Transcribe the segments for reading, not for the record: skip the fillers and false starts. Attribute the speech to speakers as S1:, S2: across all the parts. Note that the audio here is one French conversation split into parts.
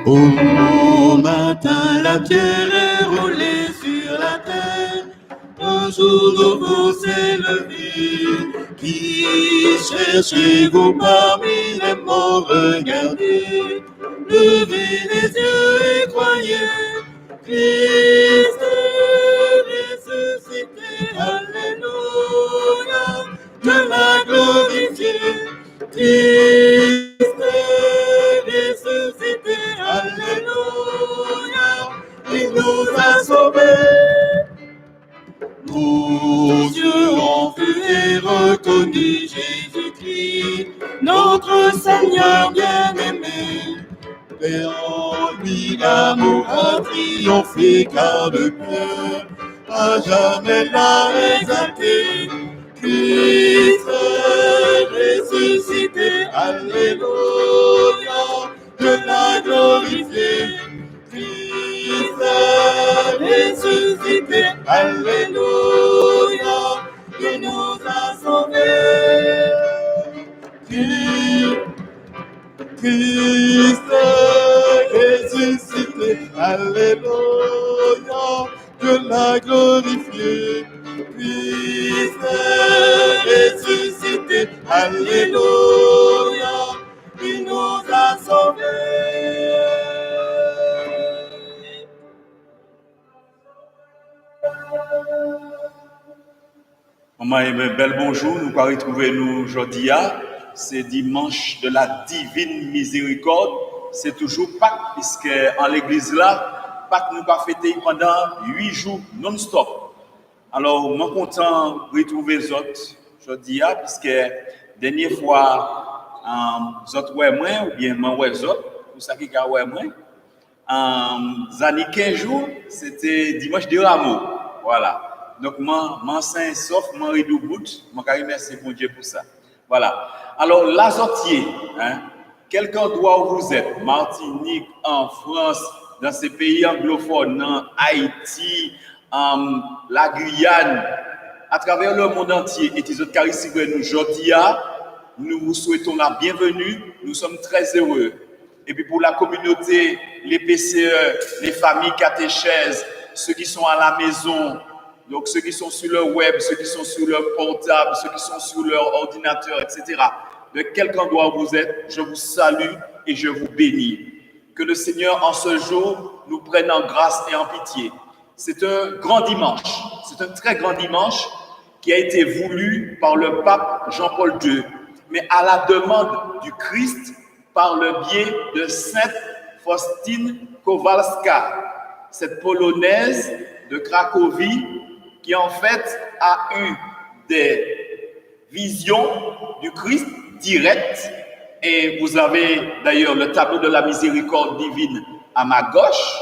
S1: Au matin, la pierre est roulée sur la terre. Un jour nouveau s'est levé. Qui cherchez-vous parmi les morts? Regardez, levez les yeux et croyez. Christ est ressuscité. Alléluia, que la glorifier. Christ est ressuscité. Alléluia, il nous a sauvés. Nos yeux ont vu et reconnu Jésus-Christ, notre Seigneur bien-aimé. Et en lui l'amour a triomphé, car le cœur à jamais l'a exalté. Christ est ressuscité, alléluia, de la glorifier. Christ est ressuscité, alléluia, il nous a sauvés. Christ est ressuscité, alléluia, de la glorifier. Christ est ressuscité, alléluia, il nous a sauvés.
S2: Maman et bel bonjour, nous allons retrouver nous aujourd'hui. C'est dimanche de la divine miséricorde. C'est toujours Pâques, puisque en l'église là, Pâques nous va fêter pendant 8 jours non-stop. Alors, je suis content de retrouver les autres aujourd'hui, puisque dernière fois, les autres ouais moi, ou bien moi ouais les autres, pour ça qui a ouais moi. Années 15 jours, c'était dimanche de Rameau. Voilà. Donc, moi, saint sauf, moi, redoubout, moi, remercie pour Dieu pour ça. Voilà. Alors, l'azotier, hein, quel endroit où vous êtes, Martinique, en France, dans ces pays anglophones, dans Haïti, la Guyane, à travers le monde entier. Et les autres caricibres, nous, Jodia, nous vous souhaitons la bienvenue. Nous sommes très heureux. Et puis pour la communauté, les PCE, les familles catéchèses, ceux qui sont à la maison, donc ceux qui sont sur le web, ceux qui sont sur leur portable, ceux qui sont sur leur ordinateur, etc. De quelque endroit où vous êtes, je vous salue et je vous bénis. Que le Seigneur en ce jour nous prenne en grâce et en pitié. C'est un grand dimanche, c'est un très grand dimanche qui a été voulu par le pape Jean-Paul II, mais à la demande du Christ par le biais de Sainte Faustine Kowalska, cette Polonaise de Cracovie qui en fait a eu des visions du Christ directes. Et vous avez d'ailleurs le tableau de la miséricorde divine à ma gauche,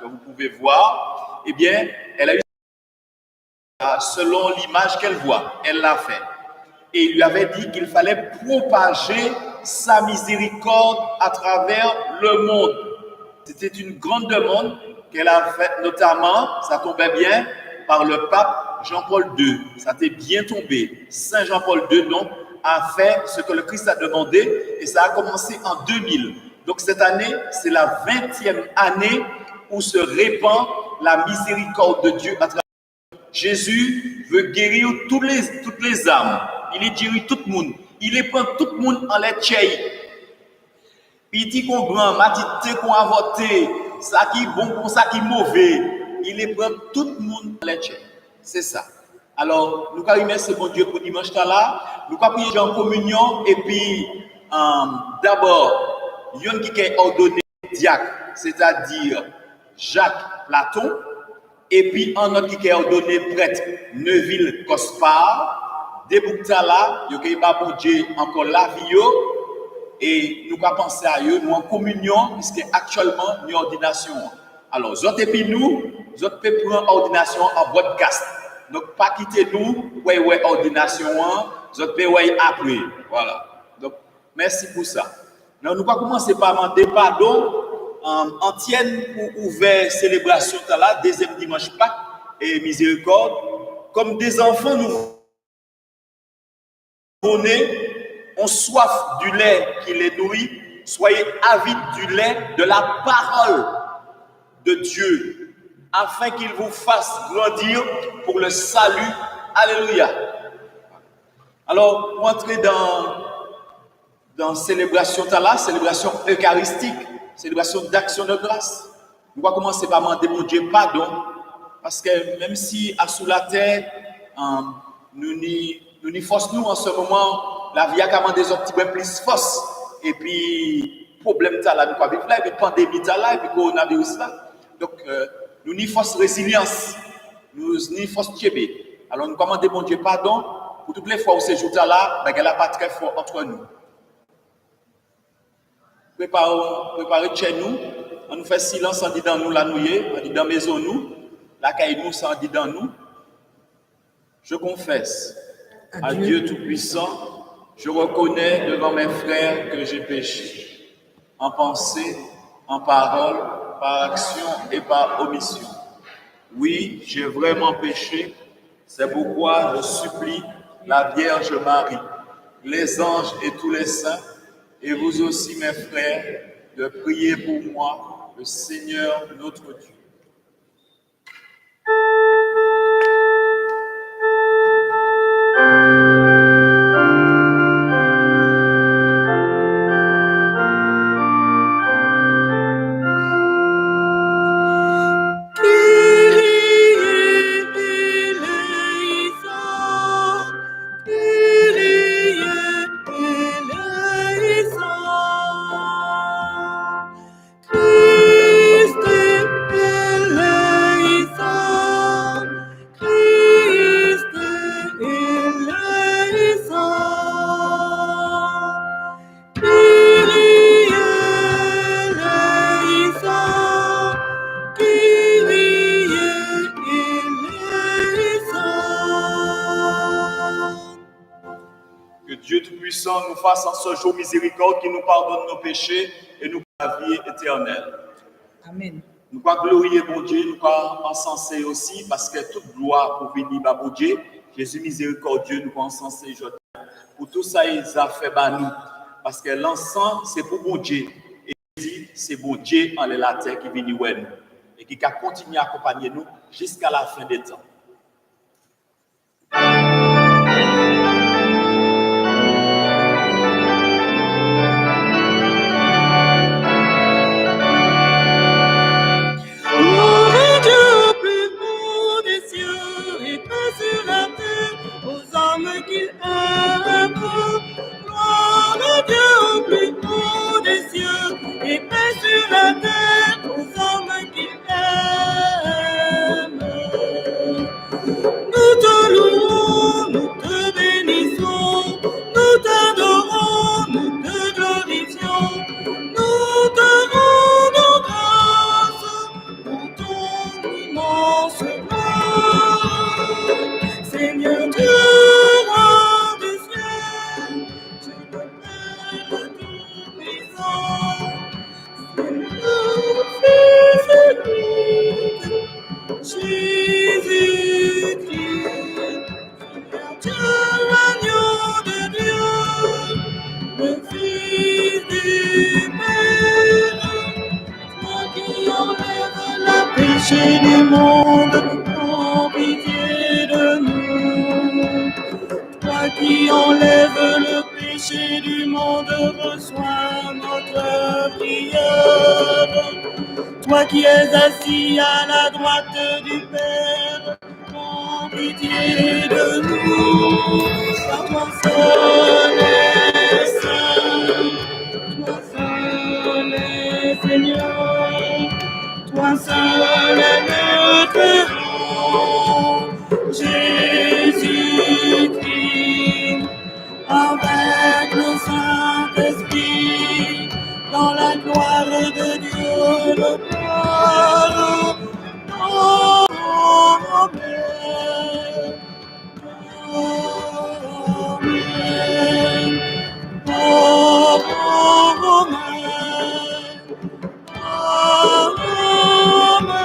S2: que vous pouvez voir. Eh bien, elle a eu selon l'image qu'elle voit, elle l'a fait. Et il lui avait dit qu'il fallait propager sa miséricorde à travers le monde. C'était une grande demande qu'elle a faite, notamment, ça tombait bien, par le pape Jean-Paul II. Ça t'est bien tombé. Saint Jean-Paul II, donc, a fait ce que le Christ a demandé et ça a commencé en 2000. Donc cette année, c'est la 20e année où se répand la miséricorde de Dieu à travers. Jésus veut guérir toutes les âmes. Il est guéri tout le monde. Il est prend tout le monde en les tchèi. Petit qu'on grand, matité qu'on a voté, ça qui est bon, ça qui est mauvais. Il est prend tout le monde en les tchèi. C'est ça. Alors, nous allons remercier bon Dieu pour dimanche là. Nous allons prier en communion et puis d'abord, il y a un qui est ordonné diacre, c'est-à-dire Jacques Platon, et puis un autre qui est ordonné prêtre Neuville Cospard. Des boucles là, il y a bon Dieu encore la vie et nous allons penser à eux, nous en communion, puisque actuellement nous en ordination. Alors, et puis nous peut prendre ordination en broadcast. Donc, pas quitter nous, ouais, ordination, vous peut après. Voilà. Donc, merci pour ça. Donc, nous allons commencer par demander pardon entienne pour ouvrir célébration de la deuxième dimanche Pâques et miséricorde. Comme des enfants nouveau-nés ont soif du lait qui les nourrit, soyez avides du lait de la parole de Dieu, afin qu'il vous fasse grandir pour le salut. Alléluia. Alors, pour entrer dans célébration Tala, célébration eucharistique, célébration d'action de grâce, nous allons commencer par demander mon Dieu pardon, parce que même si à sous la terre, nous n'y force nous en ce moment, la vie a commandé des autres petits plus force, et puis problème Tala, nous pas vivre là, et puis pandémie Tala, et puis coronavirus là. Donc, nous n'y force résilience, nous n'y force tchébé. Alors, nous commandons mon Dieu pardon pour toutes les fois où ces jours-là, il n'y a pas très fort entre nous. Préparez chez nous, on nous fait silence, on dit dans nous la nouille, on dit dans la maison nous, la caille nous, on dit dans nous. Je confesse à Dieu Tout-Puissant, je reconnais devant mes frères que j'ai péché, en pensée, en parole, par action et par omission. Oui, j'ai vraiment péché, c'est pourquoi je supplie la Vierge Marie, les anges et tous les saints, et vous aussi mes frères, de prier pour moi, le Seigneur notre Dieu. Nous fasse en ce jour miséricorde qui nous pardonne nos péchés et nous la vie éternelle.
S3: Amen.
S2: Nous allons glorifier bon Dieu, nous allons encenser aussi, parce que toute gloire pour venir à bon Dieu. Jésus miséricordieux, nous allons encenser aujourd'hui. Pour tout ça, il a fait nous. Parce que l'encens, c'est pour bon Dieu. Et Jésus, c'est bon Dieu en la terre qui vient nous. Et qui va continuer à accompagner nous jusqu'à la fin des temps.
S1: Qu'il aime, gloire à Dieu au plus haut des cieux, et paix sur la terre aux hommes qu'il aime. Nous te louons, nous te bénissons, nous t'adorons, nous te glorifions, nous te rendons grâce pour ton immense gloire. Seigneur Dieu, Jésus-Christ, Dieu, l'agneau de Dieu, le Fils du Père, toi qui enlèves le péché du monde, prends pitié de nous. Toi qui enlèves le péché du monde, reçois notre prière. Toi qui es assis à la droite du Père, prends pitié de nous. Car toi seul es saint, toi seul es Seigneur, toi seul est notre roi, Jésus-Christ, avec le Saint-Esprit, dans la gloire de Dieu le Père. Amen. Amen.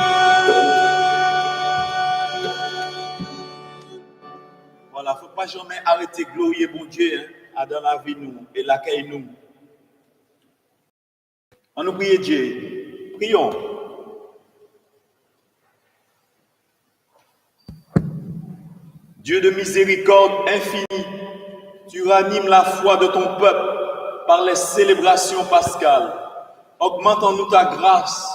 S2: Voilà, il ne faut pas jamais arrêter de glorifier bon Dieu dans la vie nous et l'accueil nous. On nous prie Dieu. Prions. Dieu de miséricorde infinie, tu ranimes la foi de ton peuple par les célébrations pascales. Augmente en nous ta grâce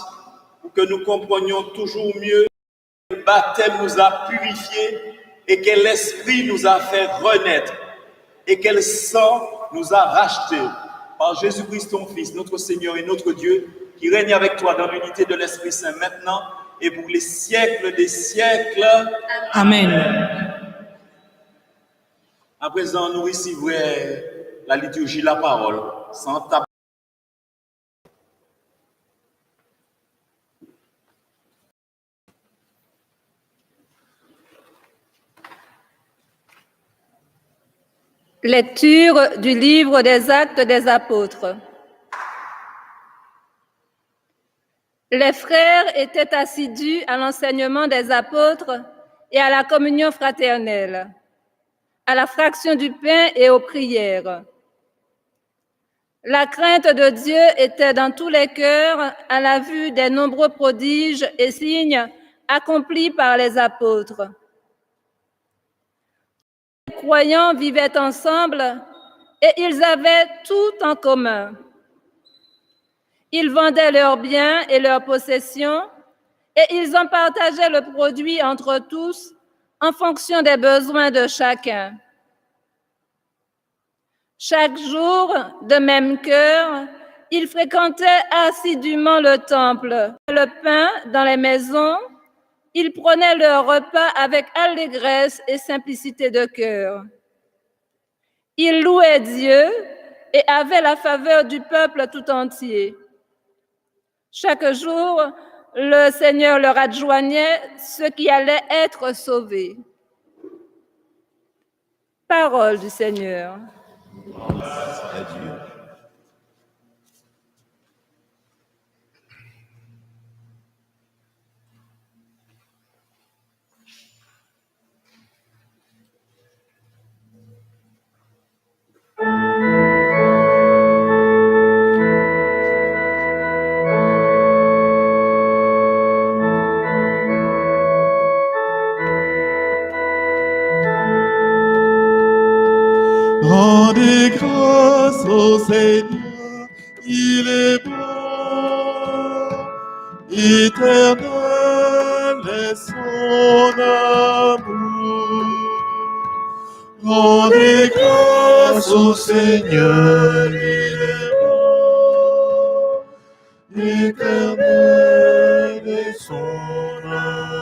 S2: pour que nous comprenions toujours mieux que le baptême nous a purifiés et que l'Esprit nous a fait renaître et que le sang nous a rachetés par Jésus-Christ ton Fils, notre Seigneur et notre Dieu, qui règne avec toi dans l'unité de l'Esprit Saint maintenant et pour les siècles des siècles.
S3: Amen.
S2: À présent, nous recevrons la liturgie, la parole, sans tabac.
S4: Lecture du livre des Actes des Apôtres. Les frères étaient assidus à l'enseignement des apôtres et à la communion fraternelle, à la fraction du pain et aux prières. La crainte de Dieu était dans tous les cœurs à la vue des nombreux prodiges et signes accomplis par les apôtres. Les croyants vivaient ensemble et ils avaient tout en commun. Ils vendaient leurs biens et leurs possessions et ils en partageaient le produit entre tous en fonction des besoins de chacun. Chaque jour, de même cœur, ils fréquentaient assidûment le temple, le pain dans les maisons. Ils prenaient leur repas avec allégresse et simplicité de cœur. Ils louaient Dieu et avaient la faveur du peuple tout entier. Chaque jour, le Seigneur leur adjoignait ceux qui allaient être sauvés. Parole du Seigneur.
S1: grâce au Seigneur, il est bon, éternel est son amour. Rendez grâce au Seigneur, il est bon, éternel est son amour.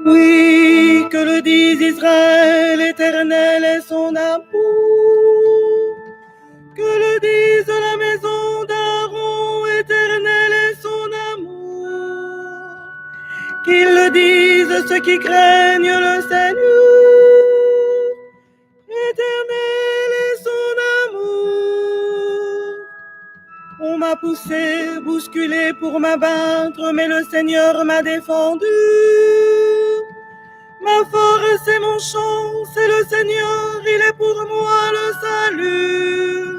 S3: Oui, que le dise Israël, éternel est son amour. Que le dise la maison d'Aaron, éternel est son amour. Qu'ils le disent ceux qui craignent le Seigneur, éternel est son amour. On m'a poussé, bousculé pour m'abattre, mais le Seigneur m'a défendu. Ma force et mon chant, c'est le Seigneur, il est pour moi le salut.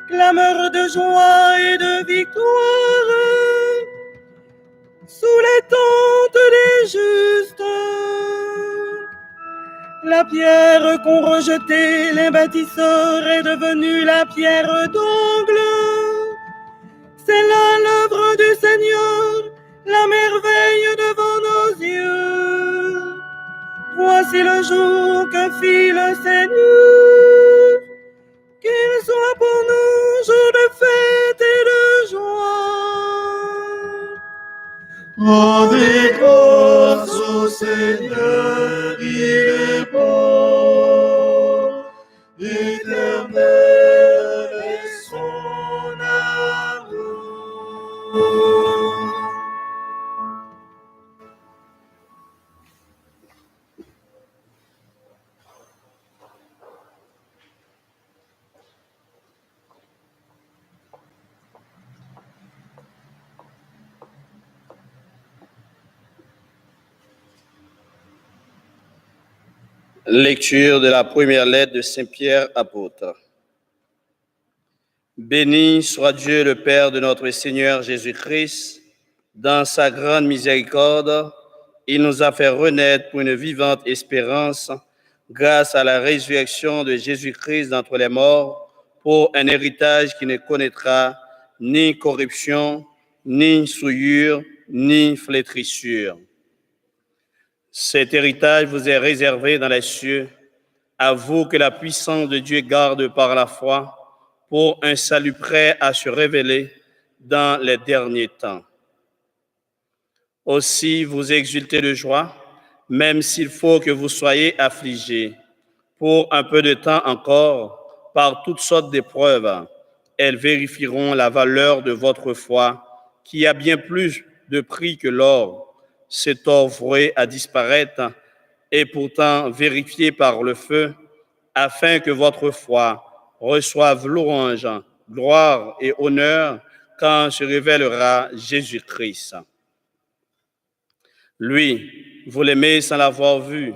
S3: Clameur de joie et de victoire, sous les tentes des justes. La pierre qu'ont rejetée les bâtisseurs est devenue la pierre d'angle. C'est là l'œuvre du Seigneur, la merveille devant nos yeux. Voici le jour que fit le Seigneur, qu'il soit pour nous jour de fête et de joie.
S1: Rendez grâce au Seigneur, il est bon, éternel est son amour.
S5: Lecture de la première lettre de Saint Pierre apôtre. Béni soit Dieu le Père de notre Seigneur Jésus-Christ. Dans sa grande miséricorde, il nous a fait renaître pour une vivante espérance grâce à la résurrection de Jésus-Christ d'entre les morts pour un héritage qui ne connaîtra ni corruption, ni souillure, ni flétrissure. Cet héritage vous est réservé dans les cieux, à vous que la puissance de Dieu garde par la foi pour un salut prêt à se révéler dans les derniers temps. Aussi vous exultez de joie, même s'il faut que vous soyez affligés, pour un peu de temps encore, par toutes sortes d'épreuves. Elles vérifieront la valeur de votre foi, qui a bien plus de prix que l'or. Cet or voué à disparaître est pourtant vérifié par le feu, afin que votre foi reçoive louange, gloire et honneur quand se révélera Jésus-Christ. Lui, vous l'aimez sans l'avoir vu.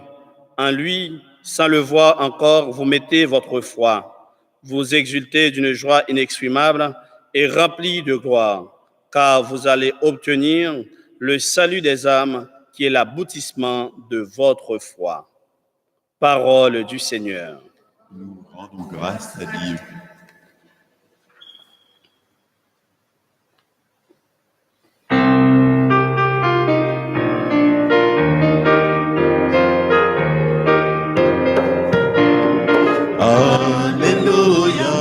S5: En lui, sans le voir encore, vous mettez votre foi. Vous exultez d'une joie inexprimable et remplie de gloire, car vous allez obtenir le salut des âmes qui est l'aboutissement de votre foi. Parole du Seigneur.
S1: Nous rendons grâce à Dieu. Alléluia,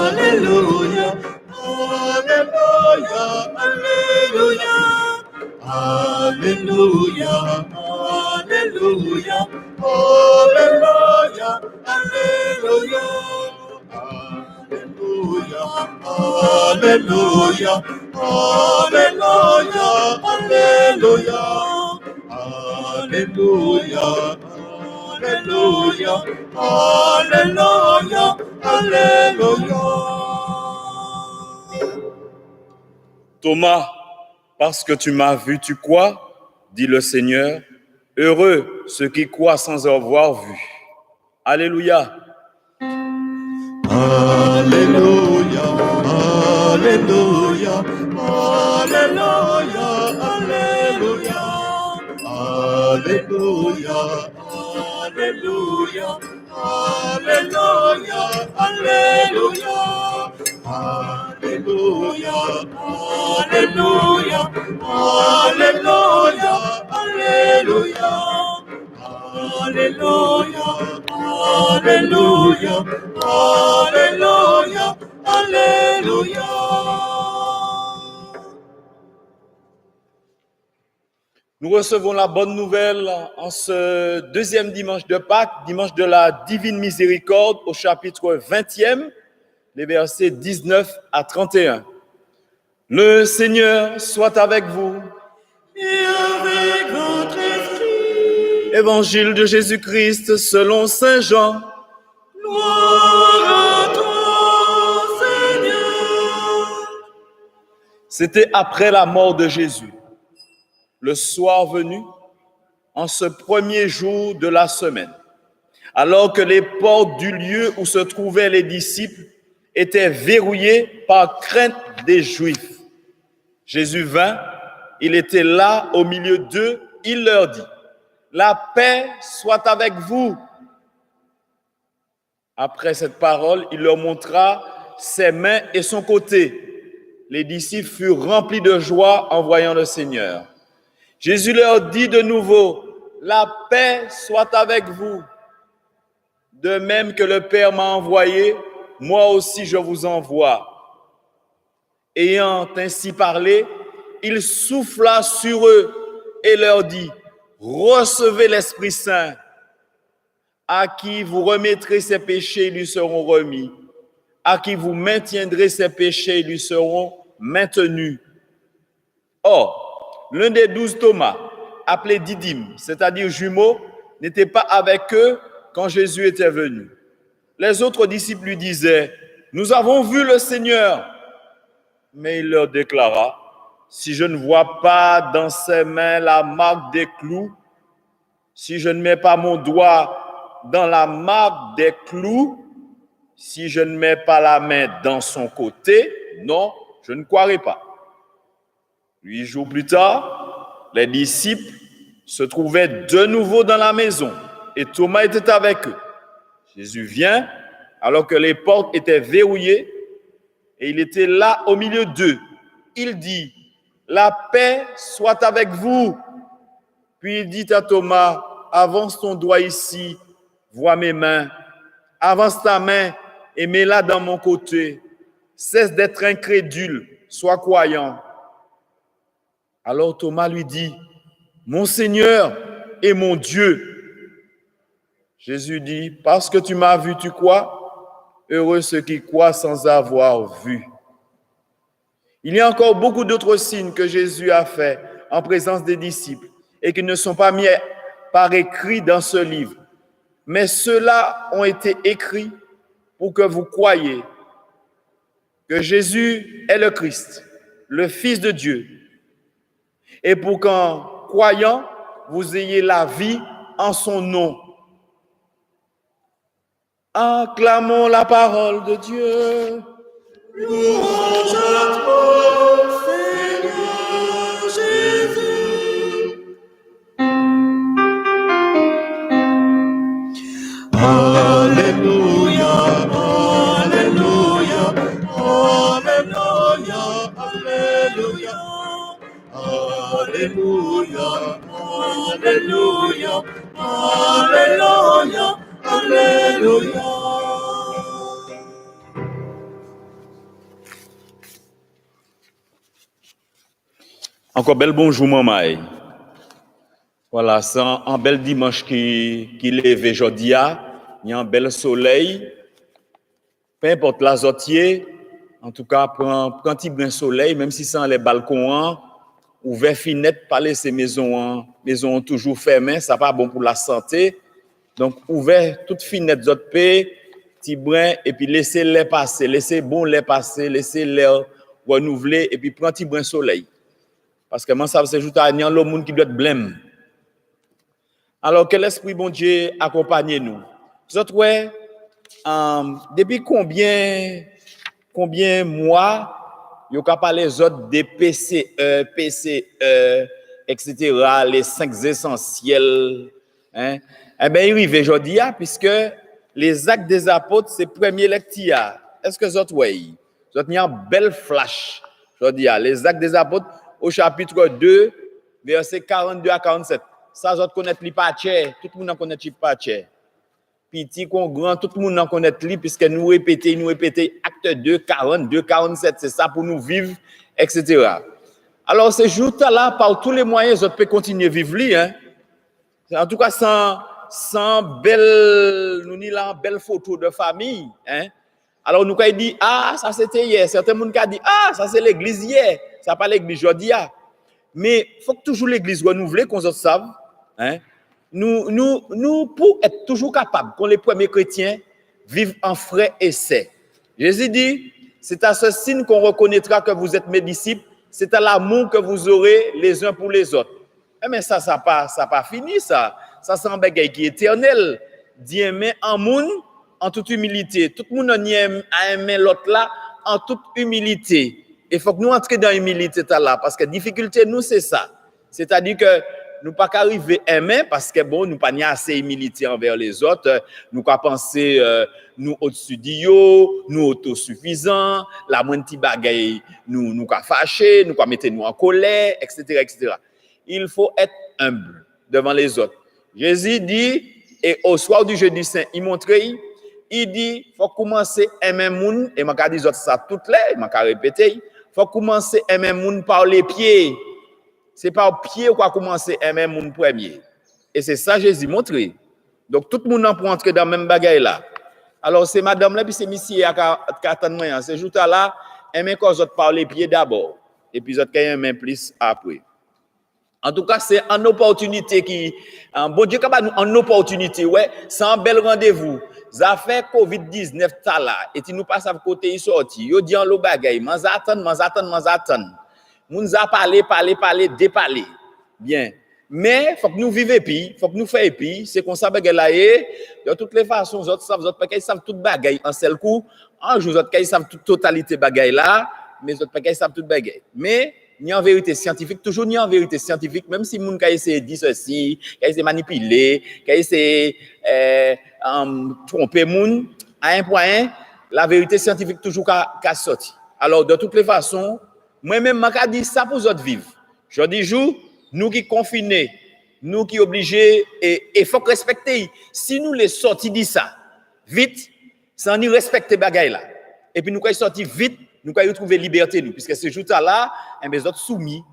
S1: Alléluia, Alléluia, Alléluia, Alléluia, Alléluia, Alléluia, Alléluia, Alléluia, Alléluia, Alléluia, Alléluia, Alléluia, Alléluia, Alléluia.
S2: Thomas, parce que tu m'as vu, tu crois, dit le Seigneur. Heureux ceux qui croient sans avoir vu. Alléluia.
S1: Alléluia, Alléluia, Alléluia, Alléluia, Alléluia, Alléluia, Alléluia, Alléluia, Alléluia, Alléluia, Alléluia, Alléluia, Alléluia, Alléluia, Alléluia, Alléluia.
S2: Nous recevons la bonne nouvelle en ce deuxième dimanche de Pâques, dimanche de la Divine Miséricorde, au chapitre 20e, les versets 19 à 31. Le Seigneur soit avec vous.
S1: Et avec votre esprit.
S2: Évangile de Jésus-Christ selon Saint Jean.
S1: Gloire à toi, Seigneur.
S2: C'était après la mort de Jésus, le soir venu, en ce premier jour de la semaine, alors que les portes du lieu où se trouvaient les disciples étaient verrouillées par crainte des Juifs. Jésus vint, il était là au milieu d'eux, il leur dit, « La paix soit avec vous !» Après cette parole, il leur montra ses mains et son côté. Les disciples furent remplis de joie en voyant le Seigneur. Jésus leur dit de nouveau, « La paix soit avec vous. De même que le Père m'a envoyé, moi aussi je vous envoie. » Ayant ainsi parlé, il souffla sur eux et leur dit, « Recevez l'Esprit Saint. À qui vous remettrez ses péchés, ils lui seront remis. À qui vous maintiendrez ses péchés, ils lui seront maintenus. » Or, l'un des 12 Thomas, appelé Didyme, c'est-à-dire jumeau, n'était pas avec eux quand Jésus était venu. Les autres disciples lui disaient, « Nous avons vu le Seigneur. » Mais il leur déclara, « Si je ne vois pas dans ses mains la marque des clous, si je ne mets pas mon doigt dans la marque des clous, si je ne mets pas la main dans son côté, non, je ne croirai pas. » 8 jours plus tard, les disciples se trouvaient de nouveau dans la maison et Thomas était avec eux. Jésus vient alors que les portes étaient verrouillées et il était là au milieu d'eux. Il dit, « La paix soit avec vous. » Puis il dit à Thomas, « Avance ton doigt ici, vois mes mains. Avance ta main et mets-la dans mon côté. Cesse d'être incrédule, sois croyant. » Alors Thomas lui dit, « Mon Seigneur et mon Dieu. » Jésus dit, « Parce que tu m'as vu, tu crois? Heureux ceux qui croient sans avoir vu. » Il y a encore beaucoup d'autres signes que Jésus a faits en présence des disciples et qui ne sont pas mis par écrit dans ce livre. Mais ceux-là ont été écrits pour que vous croyiez que Jésus est le Christ, le Fils de Dieu, et pour qu'en croyant, vous ayez la vie en son nom. Acclamons la parole de Dieu.
S1: Louange à toi, Seigneur Jésus. Alléluia, Alléluia, Alléluia, Alléluia, Alléluia, Alléluia, Alléluia, Alléluia.
S2: Encore bel bonjour, maman. Voilà, c'est un bel dimanche qui lève aujourd'hui. Il y a un bel soleil. Peu importe la zotier, en tout cas, prends un petit brin soleil, même si c'est dans les balcons, ouvert fenêtre, pas laisser maison toujours fermée, ça pas bon pour la santé. Donc, ouvert toute fenêtre, zot paix, petit brin, et puis laissez l'air passer, laissez bon l'air passer, laissez l'air renouveler, et puis prends un petit brin soleil. Parce que moi, ça c'est juste à le monde qui doit être blême. Alors, que l'Esprit bon Dieu accompagne nous. Vous autres, ouais, depuis combien mois, vous avez parlé les autres des PCE, etc., les 5 essentiels, hein? Eh bien, il arrive aujourd'hui, puisque
S6: Les actes des apôtres, c'est premier lecture. Est-ce que vous voyez? Vous avez un bel flash. Je dis, les actes des apôtres au chapitre 2, versets 42 à 47. Ça, vous connaissez pas cher. Tout le monde connaît pas cher. Petit, grand, tout le monde connaît puisque nous répétons, acte 2, 42, 47. C'est ça pour nous vivre, etc. Alors, ces jours-là, par tous les moyens, vous pouvez continuer à vivre. Hein? En tout cas, sans belle photo de famille. Hein? Alors, nous avons dit, ça c'était hier. Certains gens ont dit, ça c'est l'église hier. Ça pas l'église aujourd'hui. Mais il faut que toujours l'église renouvelée, qu'on se sache. Hein? Nous, pour être toujours capables, quand les premiers chrétiens vivent en frais essai. Jésus dit, c'est à ce signe qu'on reconnaîtra que vous êtes mes disciples, c'est à l'amour que vous aurez les uns pour les autres. Mais ça pas fini, ça. Ça, c'est un bagage qui est éternel. D'y aimer en monde, en toute humilité. Tout le monde aime à aimer l'autre là, en toute humilité. Il faut que nous entrions dans l'humilité là, parce que la difficulté, nous, c'est ça. C'est-à-dire que nous pas qu'arriver à aimer, parce que bon, nous pas assez humilité envers les autres. Nous pas penser, nous au-dessus d'eux, nous autosuffisants, la moindre petit bagaille, nous pas fâcher, nous pas mettre nous en colère, etc., etc. Il faut être humble devant les autres. Jésus dit, et au soir du jeudi saint, il montre, il dit, faut commencer à aimer moun, et m'a dit ça toutes les, m'a répété, faut commencer à aimer moun par les pieds. C'est par pied qu'on commencer à aimer moun premier. Et c'est ça Jésus montre. Donc tout le monde peut entrer dans le même bagaille là. Alors c'est madame là puis c'est monsieur à attendre moi. C'est juste là, aimer qu'on autres par les pieds d'abord et puis autres aimer plus après. En tout cas, c'est une opportunité qui bon Dieu capable nous en opportunité ouais, c'est un bel rendez-vous. Ça fait Covid-19 ta là et tu nous passe à côté il sorti. Yo dit en lo bagaille, m'attend. Moun a parlé, déparlé. Bien. Mais, faut que nous vivions puis, faut que nous fassions puis, c'est qu'on s'appelle là de toutes les façons, vous autres savent tout bagaille en seul coup. Un jour, vous autres savent toute totalité bagaille là, mais vous autres savent tout bagaille. Mais, ni en vérité scientifique, toujours ni en vérité scientifique, même si moun ka essayer de dire ceci, ka essayer manipuler, ka essayer tromper moun, à un point, la vérité scientifique toujours ka sorti. Alors, de toutes les façons, moi-même, je dis ça pour autres vivre. Je dis, nous qui confinés, nous qui obligés, et il faut respecter. Si nous les sortis de ça, vite, sans nous respecter bagaille là. Et puis nous quand sortir vite, nous quand retrouver liberté nous, puisque ce jour là,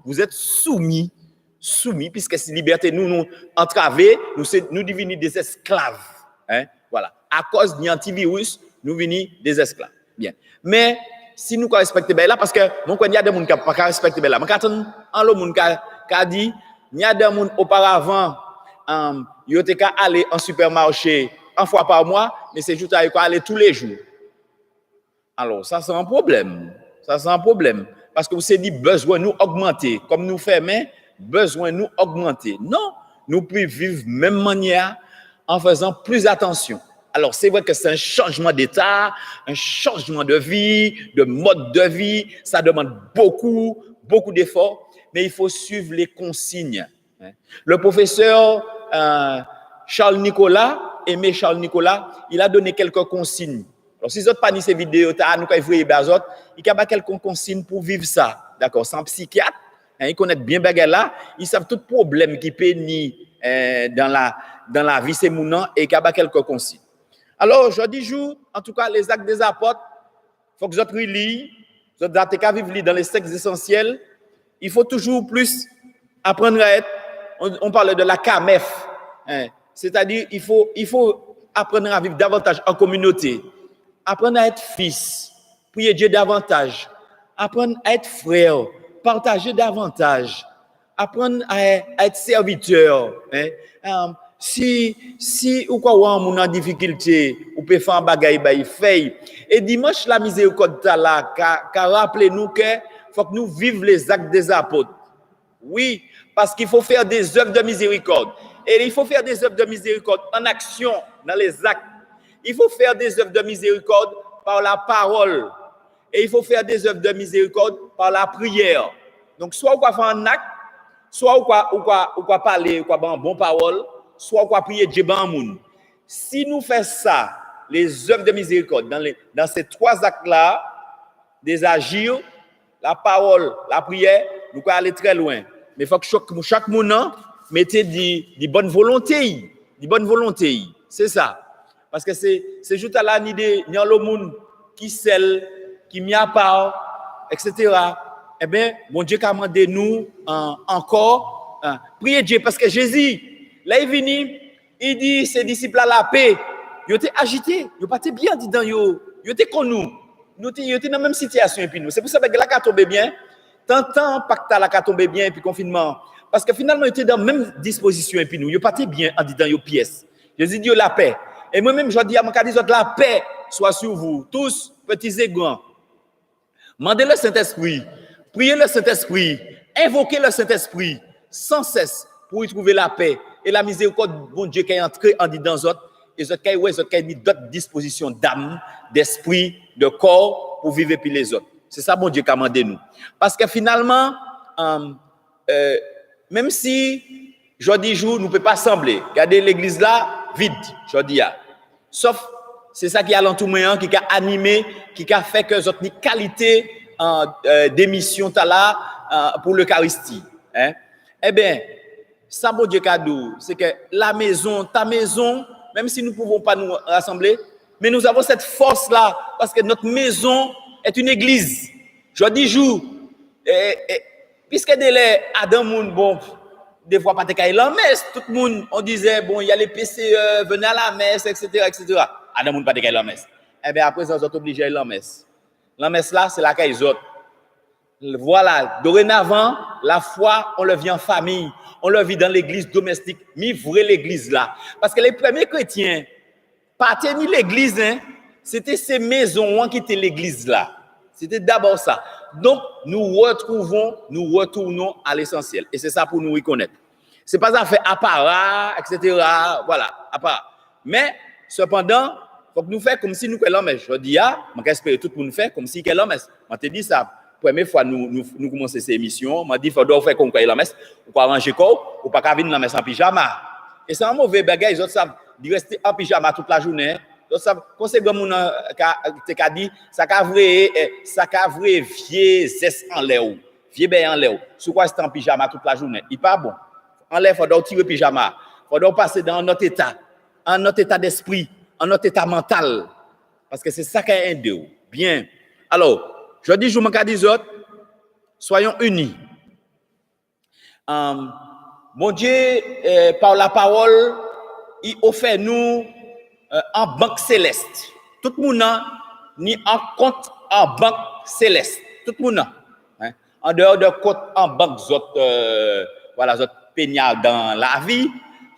S6: vous êtes soumis, puisque c'est liberté nous entravés, nous devenons des esclaves. Hein? Voilà. À cause d'un antivirus, nous devenons des esclaves. Bien. Mais si nous respectons là, parce que mon il y a des gens qui ne pas respecter là. Mais quand on le monde qui dit, il y a des gens auparavant, ils étaient aller en supermarché une fois par mois, mais c'est juste à aller tous les jours. Alors ça c'est un problème. Parce que vous avez dit besoin nous augmenter, comme nous faisons, besoin nous augmenter. Non, nous pouvons vivre de même manière en faisant plus attention. Alors, c'est vrai que c'est un changement d'état, un changement de vie, de mode de vie. Ça demande beaucoup d'efforts, mais il faut suivre les consignes. Le professeur Charles Nicolas, il a donné quelques consignes. Alors, si vous n'avez pas ni ces vidéos, nous avons vu il y a quelques consignes pour vivre ça. D'accord? Sans psychiatre, ils connaissent bien bagarre là, ils savent tout problème qui peut ni dans la vie, c'est mounant, et il y a quelques consignes. Alors, je dis, en tout cas, les actes des apôtres, il faut que vous relisez, vous avez vivre dans les textes essentiels. Il faut toujours plus apprendre à être, on parle de la CAMEF, hein, c'est-à-dire il faut apprendre à vivre davantage en communauté, apprendre à être fils, prier Dieu davantage, apprendre à être frère, partager davantage, apprendre à être serviteur, hein, si ou quoi ou en difficulté ou peut faire un bagaille bah il fait et dimanche la miséricorde là car rappelez-nous que faut que nous vivions les actes des apôtres. Oui, parce qu'il faut faire des œuvres de miséricorde et il faut faire des œuvres de miséricorde en action dans les actes. Il faut faire des œuvres de miséricorde par la parole et il faut faire des œuvres de miséricorde par la prière. Donc soit on va faire un acte, soit on va parler, on va bon parole, soit on va prier Dieu ban moun. Si nous faisons ça les œuvres de miséricorde, dans ces 3 actes-là, des agir, la parole, la prière, nous pouvons aller très loin. Mais il faut que chaque monde mette des bonnes volontés. Des bonnes volontés. C'est ça. Parce que c'est juste à la l'idée, il y a le monde qui scelle, qui mis à part, etc. Eh bien, bon Dieu a demandé nous encore, prier Dieu. Parce que Jésus, là, il vient, il dit, ses disciples à la paix, ils étaient agités, ils n'étaient pas bien dedans, ils étaient comme nous. Nous étions dans la même situation. Et puis nous. C'est pour ça que la tombe bien, tant pacte la tombe bien, et puis confinement. Parce que finalement, ils étaient dans la même disposition. Et puis nous, ils n'étaient pas bien en dedans, ils pièces. Jésus dit, la paix. Et moi-même, je dis à mon cas, la paix soit sur vous, tous, petits et grands. Mandez le Saint-Esprit, priez le Saint-Esprit, invoquez le Saint-Esprit sans cesse pour y trouver la paix et la miséricorde, bon Dieu, qui est entré en dedans autres, et autres qui ont mis d'autres dispositions d'âme, d'esprit, de corps pour vivre puis les autres. C'est ça, bon Dieu, qui a demandé nous. Parce que finalement, même si, jeudi jour, nous ne pouvons pas sembler, regardez l'église là, vide, jeudi. Sauf, c'est ça qui a l'entourement, qui a animé, qui a fait que notre qualité d'émission là pour l'Eucharistie. Hein? Eh bien, ça, bon Dieu, cadeau, c'est que la maison, ta maison, même si nous ne pouvons pas nous rassembler, mais nous avons cette force-là, parce que notre maison est une église. Jeudi jour, puisque délai, Adam Moun, bon, des fois, pas de caille la messe, tout le monde, on disait, bon, il y a les PCE, venez à la messe, etc., etc. Adam Moun, pas de caille la messe. Eh bien, après, ça, vous êtes obligés à la messe. La messe là, c'est la caille autres. Voilà, dorénavant, la foi, on le vit en famille, on le vit dans l'église domestique, mais vrai l'église là. Parce que les premiers chrétiens, pas tenir l'église, hein, c'était ces maisons qui étaient l'église là. C'était d'abord ça. Donc, nous retournons à l'essentiel. Et c'est ça pour nous reconnaître. Ce n'est pas un fait apparat, etc. Voilà, apparat. Mais, cependant, il faut que nous fassions comme si nous étions messe. Je dis, je espère tout le monde fait comme si nous étions messe. Je te dis ça. Première fois nous commençons ces émissions, m'a dit faut faire comme la messe, ou pas arranger quoi, ou pas venir la messe en pyjama. Et c'est un mauvais bagage, les autres savent de rester en pyjama toute la journée. Les autres savent quand c'est comme on a dit ça ca vrai vieux zeste en l'air, vieux ben en l'air. Sur quoi c'est en pyjama toute la journée, il pas bon. En l'air faut tirer pyjama, faut passer dans notre état d'esprit, en notre état mental parce que c'est ça qui est un deux. Bien. Alors je dis, je m'en dis autres, soyons unis. Mon Dieu, par la parole, il offre nous en banque céleste. Tout le monde a ni un compte en banque céleste. Tout le monde a. Hein? En dehors de compte en banque, voilà, peignard dans la vie,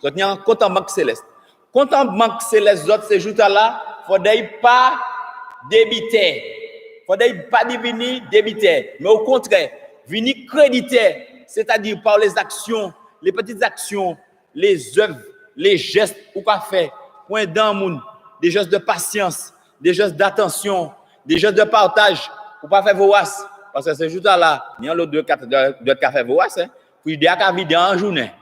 S6: vous avez un compte en banque céleste. Compte en banque céleste, c'est juste là, il ne faudrait pas débiter. Il ne faudrait pas devenir débiteur, mais au contraire, venir créditeur, c'est-à-dire par les actions, les petites actions, les œuvres, les gestes ou quoi faire, point dans le monde, des gestes de patience, des gestes d'attention, des gestes de partage, pour pas faire vos as, parce que c'est juste là, il y a l'autre de faire vos as, puis il y a vide en journée.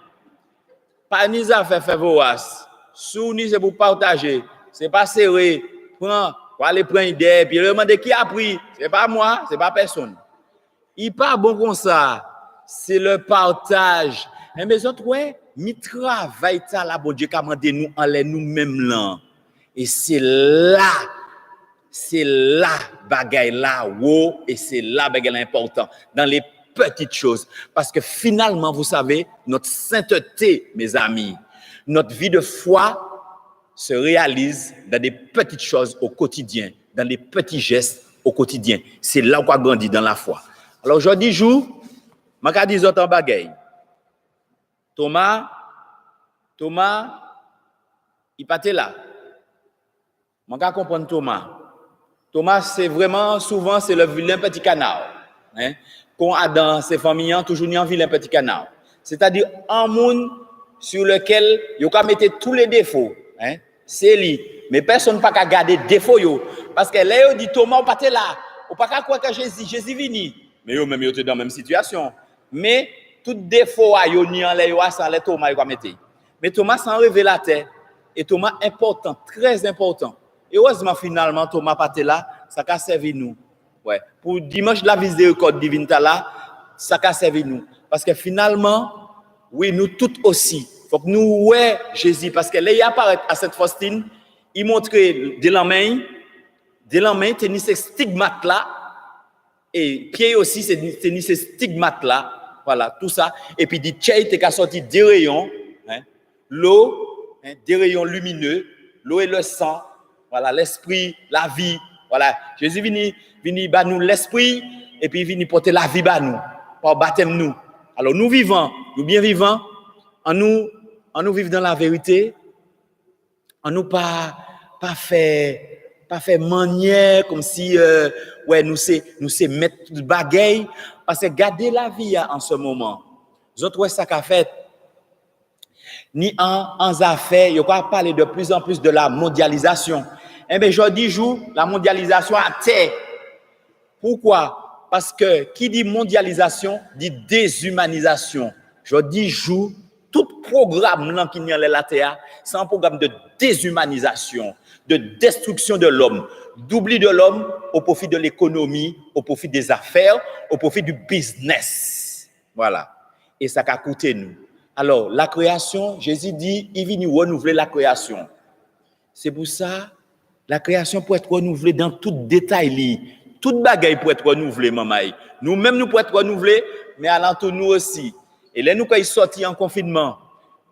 S6: Pas ni à faire vos as, sous ni c'est pour partager, c'est pas serré, prends. Pour aller prendre idée, puis demander qui a pris. Ce n'est pas moi, ce n'est pas personne. Il n'est pas bon comme ça. C'est le partage. Mais autres, ouais, mi travail, ça, là, bon Dieu, commande nous en nous-mêmes là. Et c'est là, bagaille là, wow, et c'est là, bagaille important. Dans les petites choses. Parce que finalement, vous savez, notre sainteté, mes amis, notre vie de foi, se réalise dans des petites choses au quotidien, dans des petits gestes au quotidien. C'est là où on grandit dans la foi. Alors aujourd'hui, jour, je vais dire autant bagaille. Thomas, il pas là. Je vais comprendre Thomas. Thomas, c'est vraiment, souvent, c'est le vilain petit canard. Hein? Qu'on a dans ses familles, toujours un vilain petit canard. C'est-à-dire un monde sur lequel il y a mettre tous les défauts. Hein? C'est lui. Mais personne ne peut pas garder défaut. Parce que là, il dit Thomas, on pas là. On ne peut pas croire que Jésus vini. Mais eux même, ils étaient dans la même situation. Mais tout défaut, ils ont mis en l'air, sans les Thomas, ils vont mettre. Mais Thomas, c'est un révélateur. Et Thomas, important, très important. heureusement, finalement, Thomas Paté là, ça a servi nous. Ouais. Pour dimanche de la miséricorde divine là, ça a servi nous. Parce que finalement, oui, nous toutes aussi, il faut que nous ouais Jésus, parce que là, il apparaît à cette Faustine, il montre de la main, tenir ces stigmates là, et pied aussi, tenir ces stigmates là, voilà, tout ça. Et puis, dit, tiens, il était sorti des rayons, hein, l'eau, hein, des rayons lumineux, l'eau et le sang, voilà, l'esprit, la vie, voilà. Jésus vini bah nous l'esprit, et puis vini porter la vie bah nous, par baptême nous. Alors, nous vivons, nous bien vivants, en nous vivons dans la vérité, en nous pas fait manière comme si ouais nous c'est mettre tout bagaille parce que garder la vie en ce moment vous autres ça qu'a fait ni en affaires il va parler de plus en plus de la mondialisation eh bien je dis jour la mondialisation à terre pourquoi parce que qui dit mondialisation dit déshumanisation je dis jour tout programme là qui est la terre c'est un programme de déshumanisation de destruction de l'homme, d'oubli de l'homme au profit de l'économie, au profit des affaires, au profit du business. Voilà. Et ça a coûté nous. Alors, la création, Jésus dit, il vient nous renouveler la création. C'est pour ça, la création peut être renouvelée dans tout détail. Toute bagaille peut être renouvelée, maman. Nous-mêmes, nous pouvons être renouvelés, mais alentour nous aussi. Et là, nous, quand ils sortent en confinement,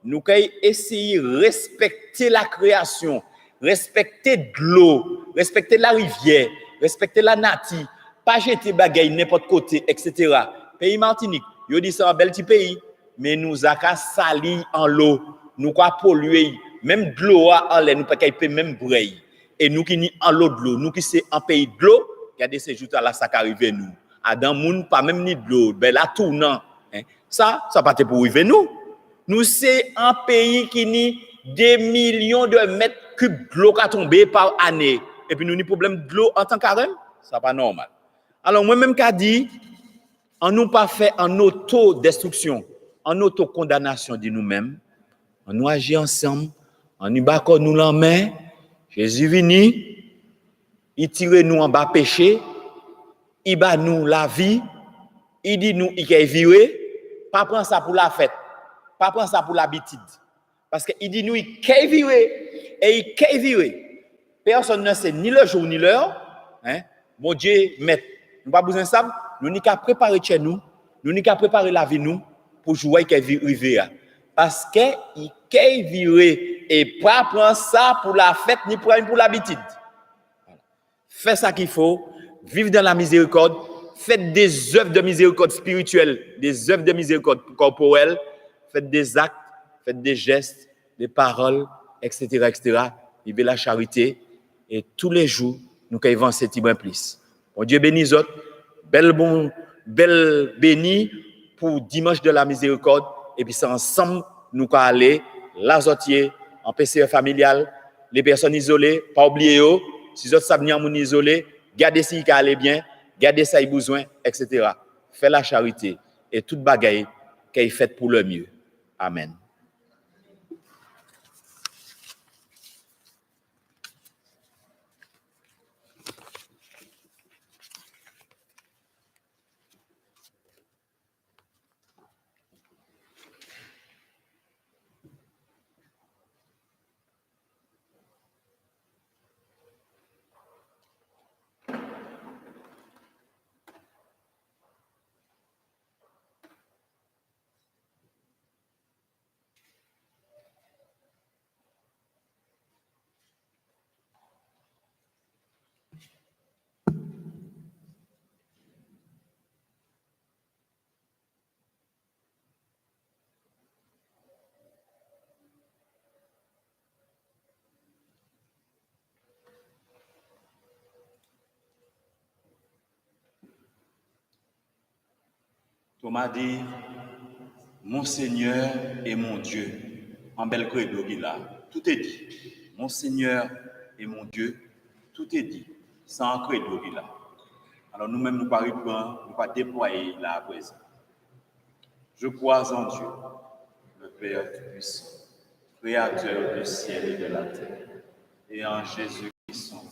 S6: nous, quand ils essayent de respecter la création, respecter de l'eau, respecter la rivière, respecter la nature, pas jeter bagaille n'importe côté, etc. Pays Martinique, yo dit c'est un bel petit pays, mais nous avons sali en l'eau, nous avons pollué, même de l'eau en l'air, nous pas peut même briller. Et nous qui ni en l'eau de l'eau, nous qui c'est un pays de l'eau, regardez ces jours là ça arrive nous. Adam moun pas même ni de l'eau, ben la tournant, hein. Ça pas pour arriver nous. Nous c'est un pays qui ni des millions de mètres cubes de l'eau qui a tombé par année. Et puis nous avons des problèmes de l'eau en tant qu'arène. Ça n'est pas normal. Alors moi-même, qui dit, on nous pas fait en autodestruction, en autocondamnation de nous-mêmes, on nous agit ensemble, on nous bat nous la main, Jésus vini, il tire nous en bas péché, il bat nous la vie, il dit nous, il est viré, pas prendre ça pour la fête, pas prendre ça pour l'habitude. Parce qu'il dit nous, il est viré, et il est viré. Personne ne sait ni le jour ni l'heure. Hein? Mon Dieu, mais nous n'avons pas besoin de ça. Nous n'avons qu'à préparer chez nous. Nous n'avons qu'à préparer la vie nous pour jouer qu'il est viré. Parce qu'il est viré et pas prendre ça pour la fête ni pour l'habitude. Faites ça qu'il faut. Vivre dans la miséricorde. Faites des œuvres de miséricorde spirituelle, des œuvres de miséricorde corporelle. Faites des actes, faites des gestes, des paroles, etc., etc. Vivez la charité. Et tous les jours, nous avons ce petit peu plus. Bon Dieu bénisse autres. Belle béni pour dimanche de la miséricorde. Et puis c'est ensemble, nous allons aller, l'azotier, en PCE familial, les personnes isolées, pas oublier eux. Si vous savez en moun isolé, gardez si il allait bien, gardez ça il besoin, etc. Faites la charité et toute bagaille qu'elle est faite pour le mieux. Amen.
S2: Thomas dit, mon Seigneur et mon Dieu. En bel credo là, tout est dit. Mon Seigneur et mon Dieu, tout est dit. Sans credo là. Alors nous-mêmes, nous ne pouvons pas déployer là à présent. Je crois en Dieu, le Père Tout-Puissant, Créateur du ciel et de la terre, et en Jésus-Christ, son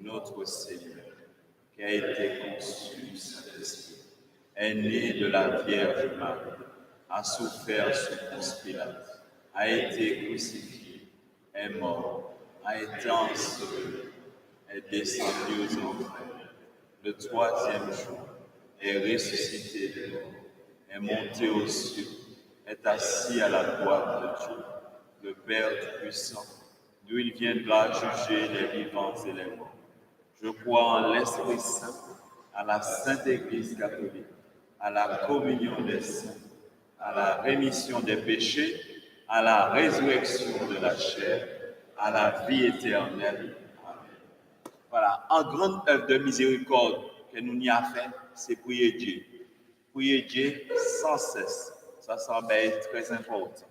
S2: notre Seigneur, qui a été conçu du Saint-Esprit, est né de la Vierge Marie, a souffert sous Ponce Pilate, a été crucifié, est mort, a été enseveli, est descendu aux enfers. Le troisième jour, est ressuscité de mort, est monté aux cieux, est assis à la droite de Dieu, le Père Tout-Puissant, d'où il viendra juger les vivants et les morts. Je crois en l'Esprit Saint, à la Sainte Église catholique, à la communion des saints, à la rémission des péchés, à la résurrection de la chair, à la vie éternelle. Amen. Voilà, en grande œuvre de miséricorde que nous y avons fait, c'est prier Dieu. Prier Dieu sans cesse. Ça semble être très important.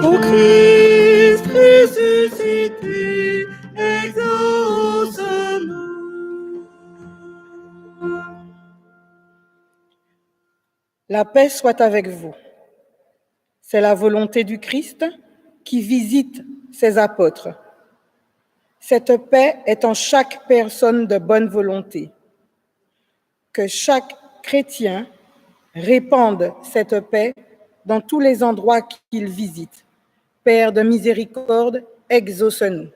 S3: Ô Christ ressuscité, exauce-nous. La paix soit avec vous. C'est la volonté du Christ qui visite ses apôtres. Cette paix est en chaque personne de bonne volonté. Que chaque chrétien répande cette paix dans tous les endroits qu'il visite. Père de miséricorde, exauce-nous.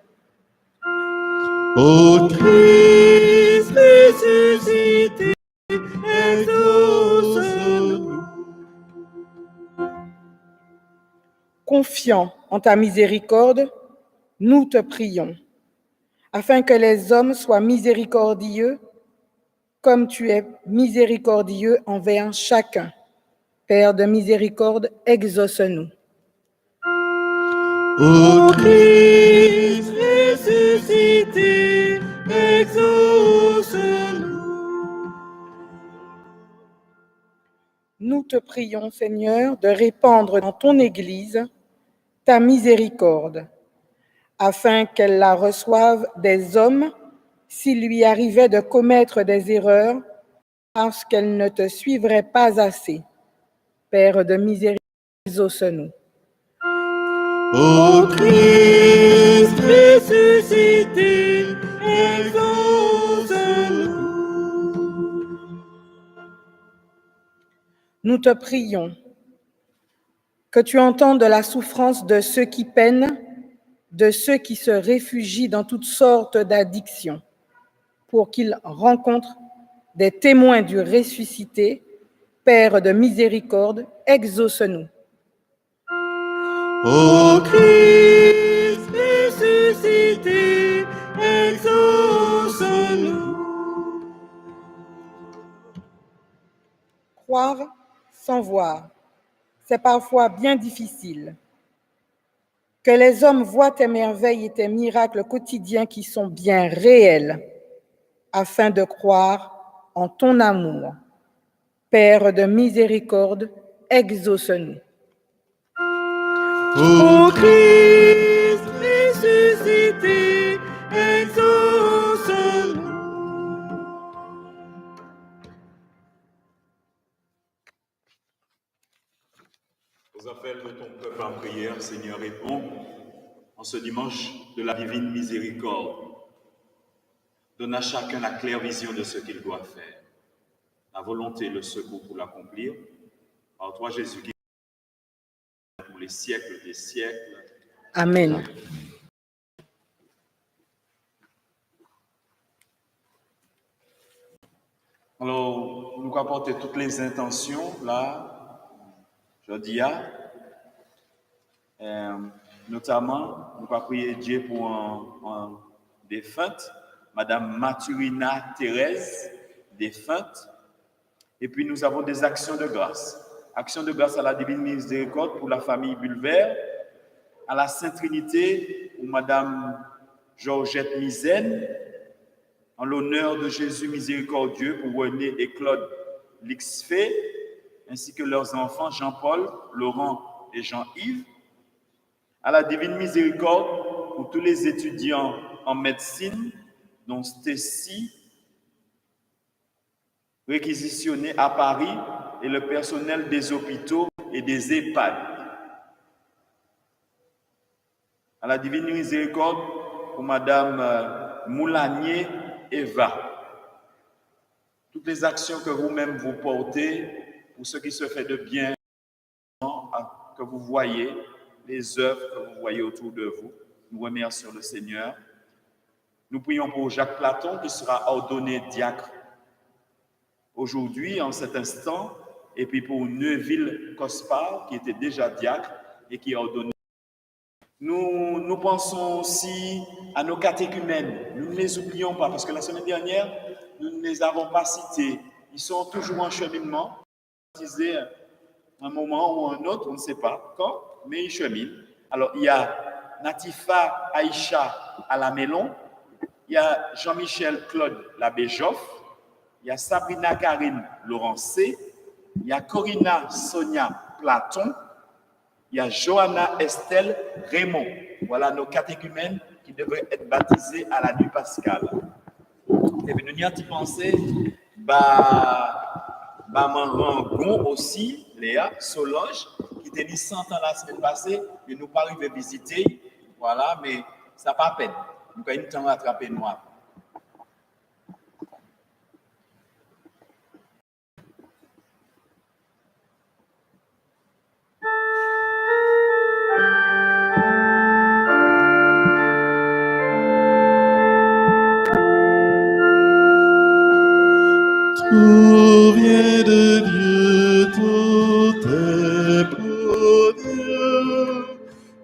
S3: Ô Christ ressuscité, exauce-nous. Confiant en ta miséricorde, nous te prions, afin que les hommes soient miséricordieux, comme tu es miséricordieux envers chacun. Père de miséricorde, exauce-nous. Ô Christ ressuscité, exauce-nous. Nous te prions, Seigneur, de répandre dans ton Église ta miséricorde, afin qu'elle la reçoive des hommes s'il lui arrivait de commettre des erreurs parce qu'elle ne te suivrait pas assez. Père de miséricorde, exauce-nous. Ô Christ ressuscité, exauce-nous. Nous te prions que tu entendes la souffrance de ceux qui peinent, de ceux qui se réfugient dans toutes sortes d'addictions, pour qu'ils rencontrent des témoins du ressuscité. Père de miséricorde, exauce-nous. Ô Christ ressuscité, exauce-nous. Croire sans voir, c'est parfois bien difficile. Que les hommes voient tes merveilles et tes miracles quotidiens qui sont bien réels, afin de croire en ton amour. Père de miséricorde, exauce-nous. Ô Christ ressuscité, exauce-nous.
S2: Aux appels de ton peuple en prière, Seigneur, réponds en ce dimanche de la divine miséricorde. Donne à chacun la claire vision de ce qu'il doit faire, la volonté et le secours pour l'accomplir. Par toi, Jésus, qui pour les siècles des siècles.
S3: Amen.
S2: Alors, nous apporter toutes les intentions, là, je dis, notamment, nous allons prier Dieu pour un défunte, Madame Maturina Thérèse, défunte. Et puis, nous avons des actions de grâce. Action de grâce à la divine miséricorde pour la famille Bulvert, à la Sainte Trinité pour Madame Georgette Mizaine, en l'honneur de Jésus miséricordieux pour René et Claude Lixfé, ainsi que leurs enfants Jean-Paul, Laurent et Jean-Yves, À la divine miséricorde, pour tous les étudiants en médecine, dont Stacy, réquisitionnés à Paris, et le personnel des hôpitaux et des EHPAD. À la divine miséricorde, pour Madame Moulanier Eva. Toutes les actions que vous-même vous portez, pour ce qui se fait de bien, que vous voyez, les œuvres que vous voyez autour de vous, nous remercions le Seigneur. Nous prions pour Jacques Platon qui sera ordonné diacre aujourd'hui, en cet instant, et puis pour Neuville Cospar qui était déjà diacre et qui est ordonné. Nous pensons aussi à nos catéchumènes. Nous ne les oublions pas parce que la semaine dernière, nous ne les avons pas cités. Ils sont toujours en cheminement. Un moment ou un autre, on ne sait pas quand, mais ils cheminent. Alors, il y a Natifa Aïcha à la Mélon, il y a Jean-Michel Claude Labéjoff, il y a Sabrina Karine Laurencé, il y a Corina Sonia Platon, il y a Johanna Estelle Raymond. Voilà nos catéchumènes qui devraient être baptisés à la nuit pascale. Et puis nous n'y avons pensé, maman Gon aussi, Léa Solange, qui était 100 ans la semaine passée, et nous pas arrivé visiter. Voilà, mais ça n'a pas peine. Nous avons une temps rattraper nous.
S1: Tout vient de Dieu, tout est pour Dieu,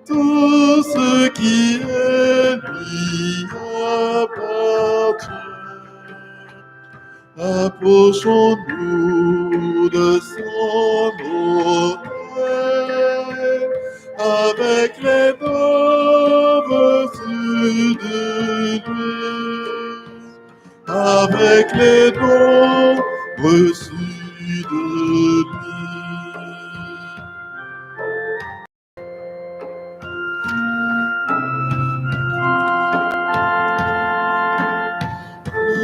S1: tout ce qui est lui appartient. Approchons-nous de son autel avec les dons reçus de Dieu. Avec les dons reçus de lui.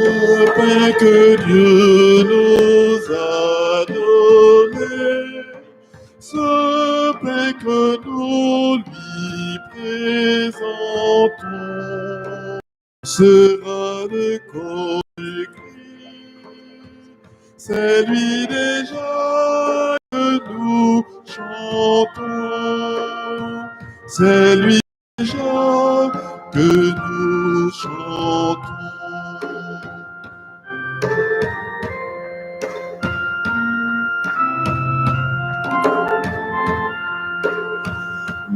S1: Le pain que Dieu nous a donné, ce pain que nous lui présentons, sera le corps du Christ. C'est lui déjà que nous chantons. C'est lui déjà que nous chantons.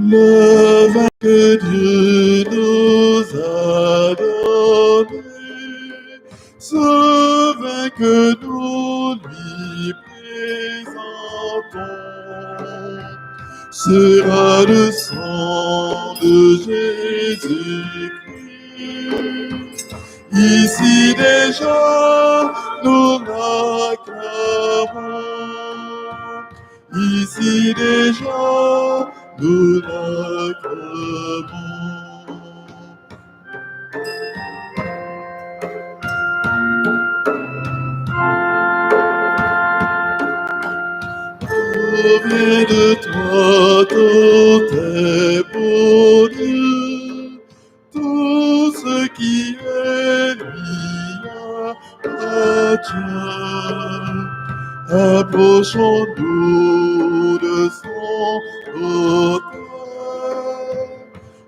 S1: Le vin que Dieu nous a donné, ce vin que nous lui présentons, sera le sang de Jésus-Christ. Ici déjà, nous l'acclamons. Ici déjà, nous l'acclamons. Tout vient de toi, tout est pour Dieu, tout ce qui est lui appartient. Approchons-nous de son autel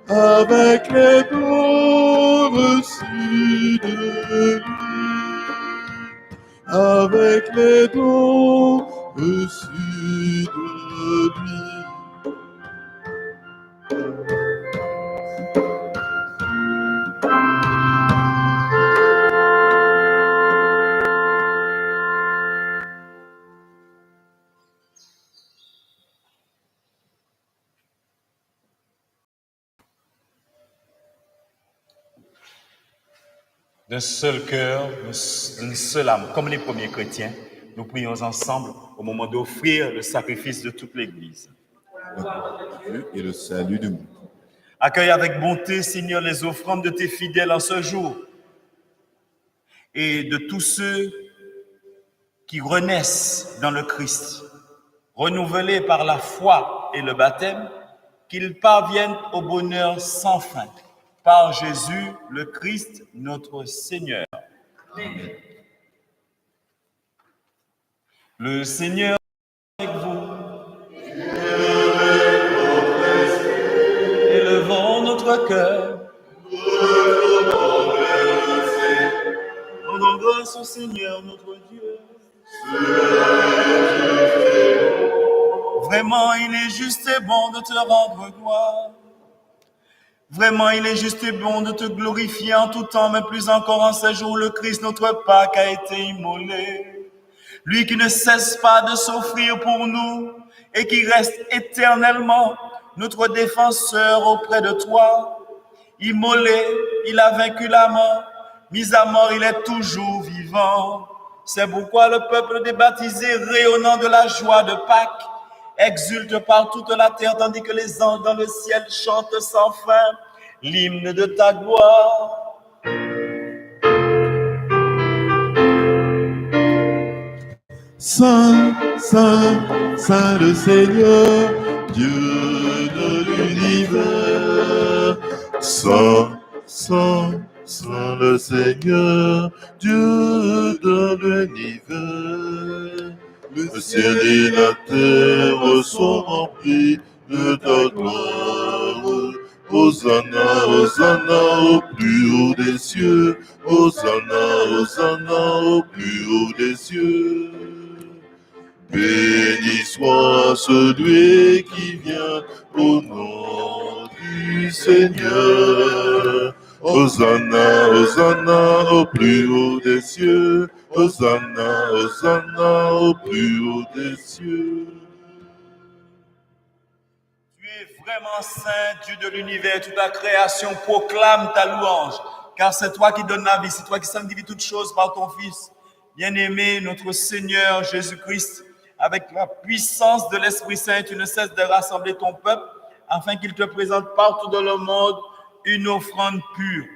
S1: avec les dons reçus de lui, avec les dons reçus de lui.
S2: D'un seul cœur, d'une seule âme, comme les premiers chrétiens, nous prions ensemble au moment d'offrir le sacrifice de toute l'Église.
S7: Et le salut du monde.
S2: Accueille avec bonté, Seigneur, les offrandes de tes fidèles en ce jour et de tous ceux qui renaissent dans le Christ, renouvelés par la foi et le baptême, qu'ils parviennent au bonheur sans fin. Par Jésus, le Christ, notre Seigneur. Amen. Le Seigneur est avec vous. Élevons notre cœur. Rendons grâce au Seigneur notre Dieu. Vraiment, il est juste et bon de te rendre gloire. Vraiment, il est juste et bon de te glorifier en tout temps, mais plus encore en ce jour, le Christ, notre Pâque, a été immolé. Lui qui ne cesse pas de s'offrir pour nous et qui reste éternellement notre défenseur auprès de toi. Immolé, il a vaincu la mort. Mis à mort, il est toujours vivant. C'est pourquoi le peuple des baptisés, rayonnant de la joie de Pâques, exulte par toute la terre, tandis que les anges dans le ciel chantent sans fin l'hymne de ta gloire.
S7: Saint, Saint, Saint le Seigneur, Dieu de l'univers. Saint, Saint, Saint le Seigneur, Dieu de l'univers. Le ciel et la terre sont remplis de ta gloire. Hosanna, Hosanna au plus haut des cieux. Hosanna, Hosanna au plus haut des cieux. Béni soit celui qui vient au nom du Seigneur. Hosanna, Hosanna au plus haut des cieux. Hosanna, Hosanna au plus haut des cieux.
S2: Tu es vraiment saint, Dieu de l'univers, toute la création proclame ta louange, car c'est toi qui donnes la vie, c'est toi qui sanctifies toutes choses par ton Fils. Bien-aimé, notre Seigneur Jésus-Christ, avec la puissance de l'Esprit Saint, tu ne cesses de rassembler ton peuple afin qu'il te présente partout dans le monde une offrande pure.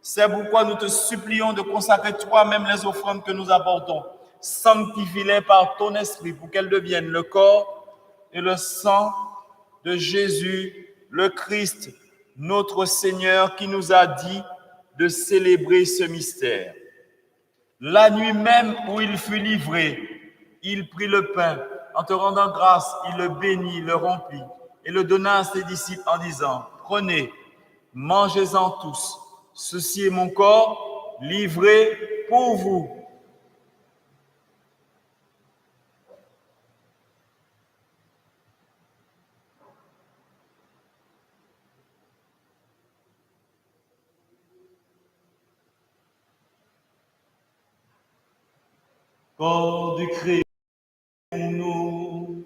S2: C'est pourquoi nous te supplions de consacrer toi-même les offrandes que nous apportons. Sanctifie-les par ton esprit pour qu'elles deviennent le corps et le sang de Jésus, le Christ, notre Seigneur, qui nous a dit de célébrer ce mystère. La nuit même où il fut livré, il prit le pain. En te rendant grâce, il le bénit, le rompit et le donna à ses disciples en disant, « Prenez, mangez-en tous. Ceci est mon corps livré pour vous. » Corps du Christ pour nous.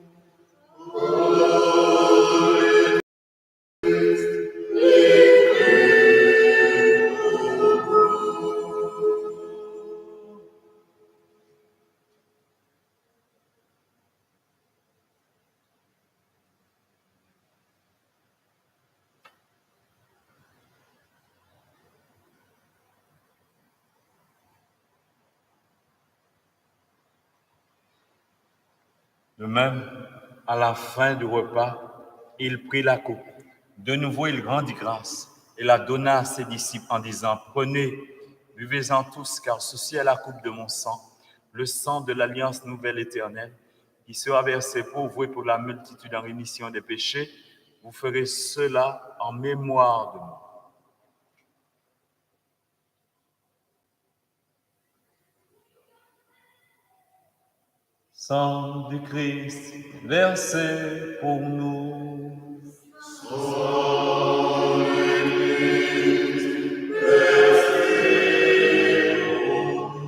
S2: De même, à la fin du repas, il prit la coupe. De nouveau, il rendit grâce et la donna à ses disciples en disant, « Prenez, buvez-en tous, car ceci est la coupe de mon sang, le sang de l'alliance nouvelle éternelle, qui sera versé pour vous et pour la multitude en rémission des péchés. Vous ferez cela en mémoire de moi. » Sang du Christ versé pour nous. Sang du Christ versé pour nous.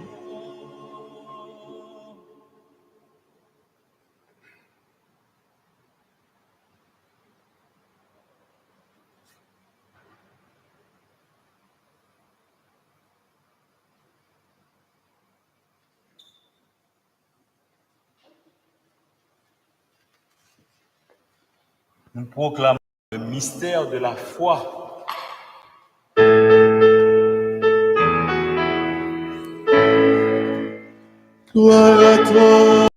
S2: Nous proclamons Le mystère de la foi.
S7: Gloire à toi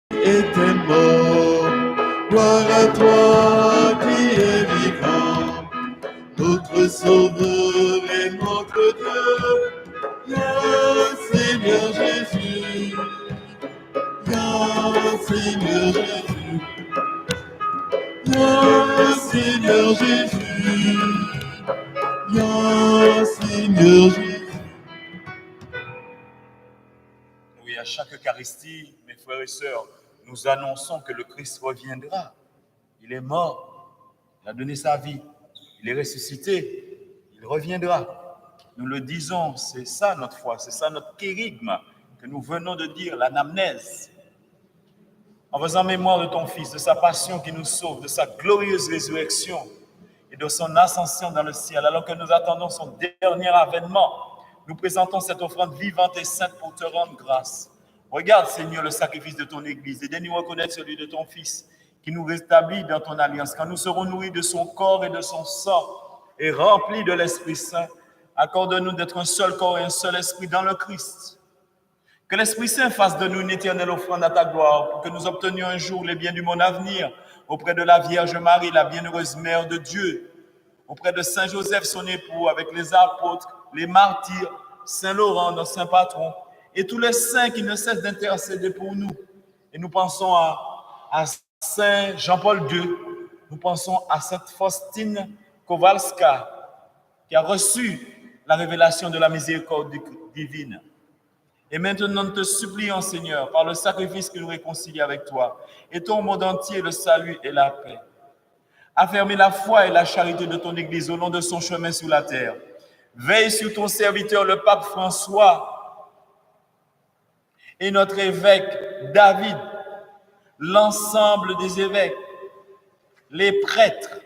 S7: qui étais mort, gloire à toi qui es vivant, notre Sauveur et notre Dieu, viens Seigneur Jésus, viens Seigneur Jésus, viens Seigneur Jésus, viens Seigneur Jésus.
S2: Oui, à chaque Eucharistie, mes frères et sœurs, nous annonçons que le Christ reviendra. Il est mort, il a donné sa vie, il est ressuscité, il reviendra. Nous le disons, c'est ça notre foi, c'est ça notre kérygme que nous venons de dire, l'anamnèse. En faisant mémoire de ton Fils, de sa passion qui nous sauve, de sa glorieuse résurrection et de son ascension dans le ciel, alors que nous attendons son dernier avènement, nous présentons cette offrande vivante et sainte pour te rendre grâce. Regarde, Seigneur, le sacrifice de ton Église et de nous reconnaître celui de ton Fils qui nous rétablit dans ton alliance. Quand nous serons nourris de son corps et de son sang et remplis de l'Esprit Saint, accorde-nous d'être un seul corps et un seul esprit dans le Christ. Que l'Esprit Saint fasse de nous une éternelle offrande à ta gloire pour que nous obtenions un jour les biens du monde à venir auprès de la Vierge Marie, la bienheureuse Mère de Dieu, auprès de Saint Joseph, son époux, avec les apôtres, les martyrs, Saint Laurent, notre saint patron, et tous les saints qui ne cessent d'intercéder pour nous. Et nous pensons à Saint Jean-Paul II, nous pensons à Sainte Faustine Kowalska, qui a reçu la révélation de la miséricorde divine. Et maintenant, nous te supplions, Seigneur, par le sacrifice qui nous réconcilie avec toi, et ton monde entier, le salut et la paix. Affermis la foi et la charité de ton Église au long de son chemin sur la terre. Veille sur ton serviteur, le pape François, et notre évêque David, l'ensemble des évêques, les prêtres,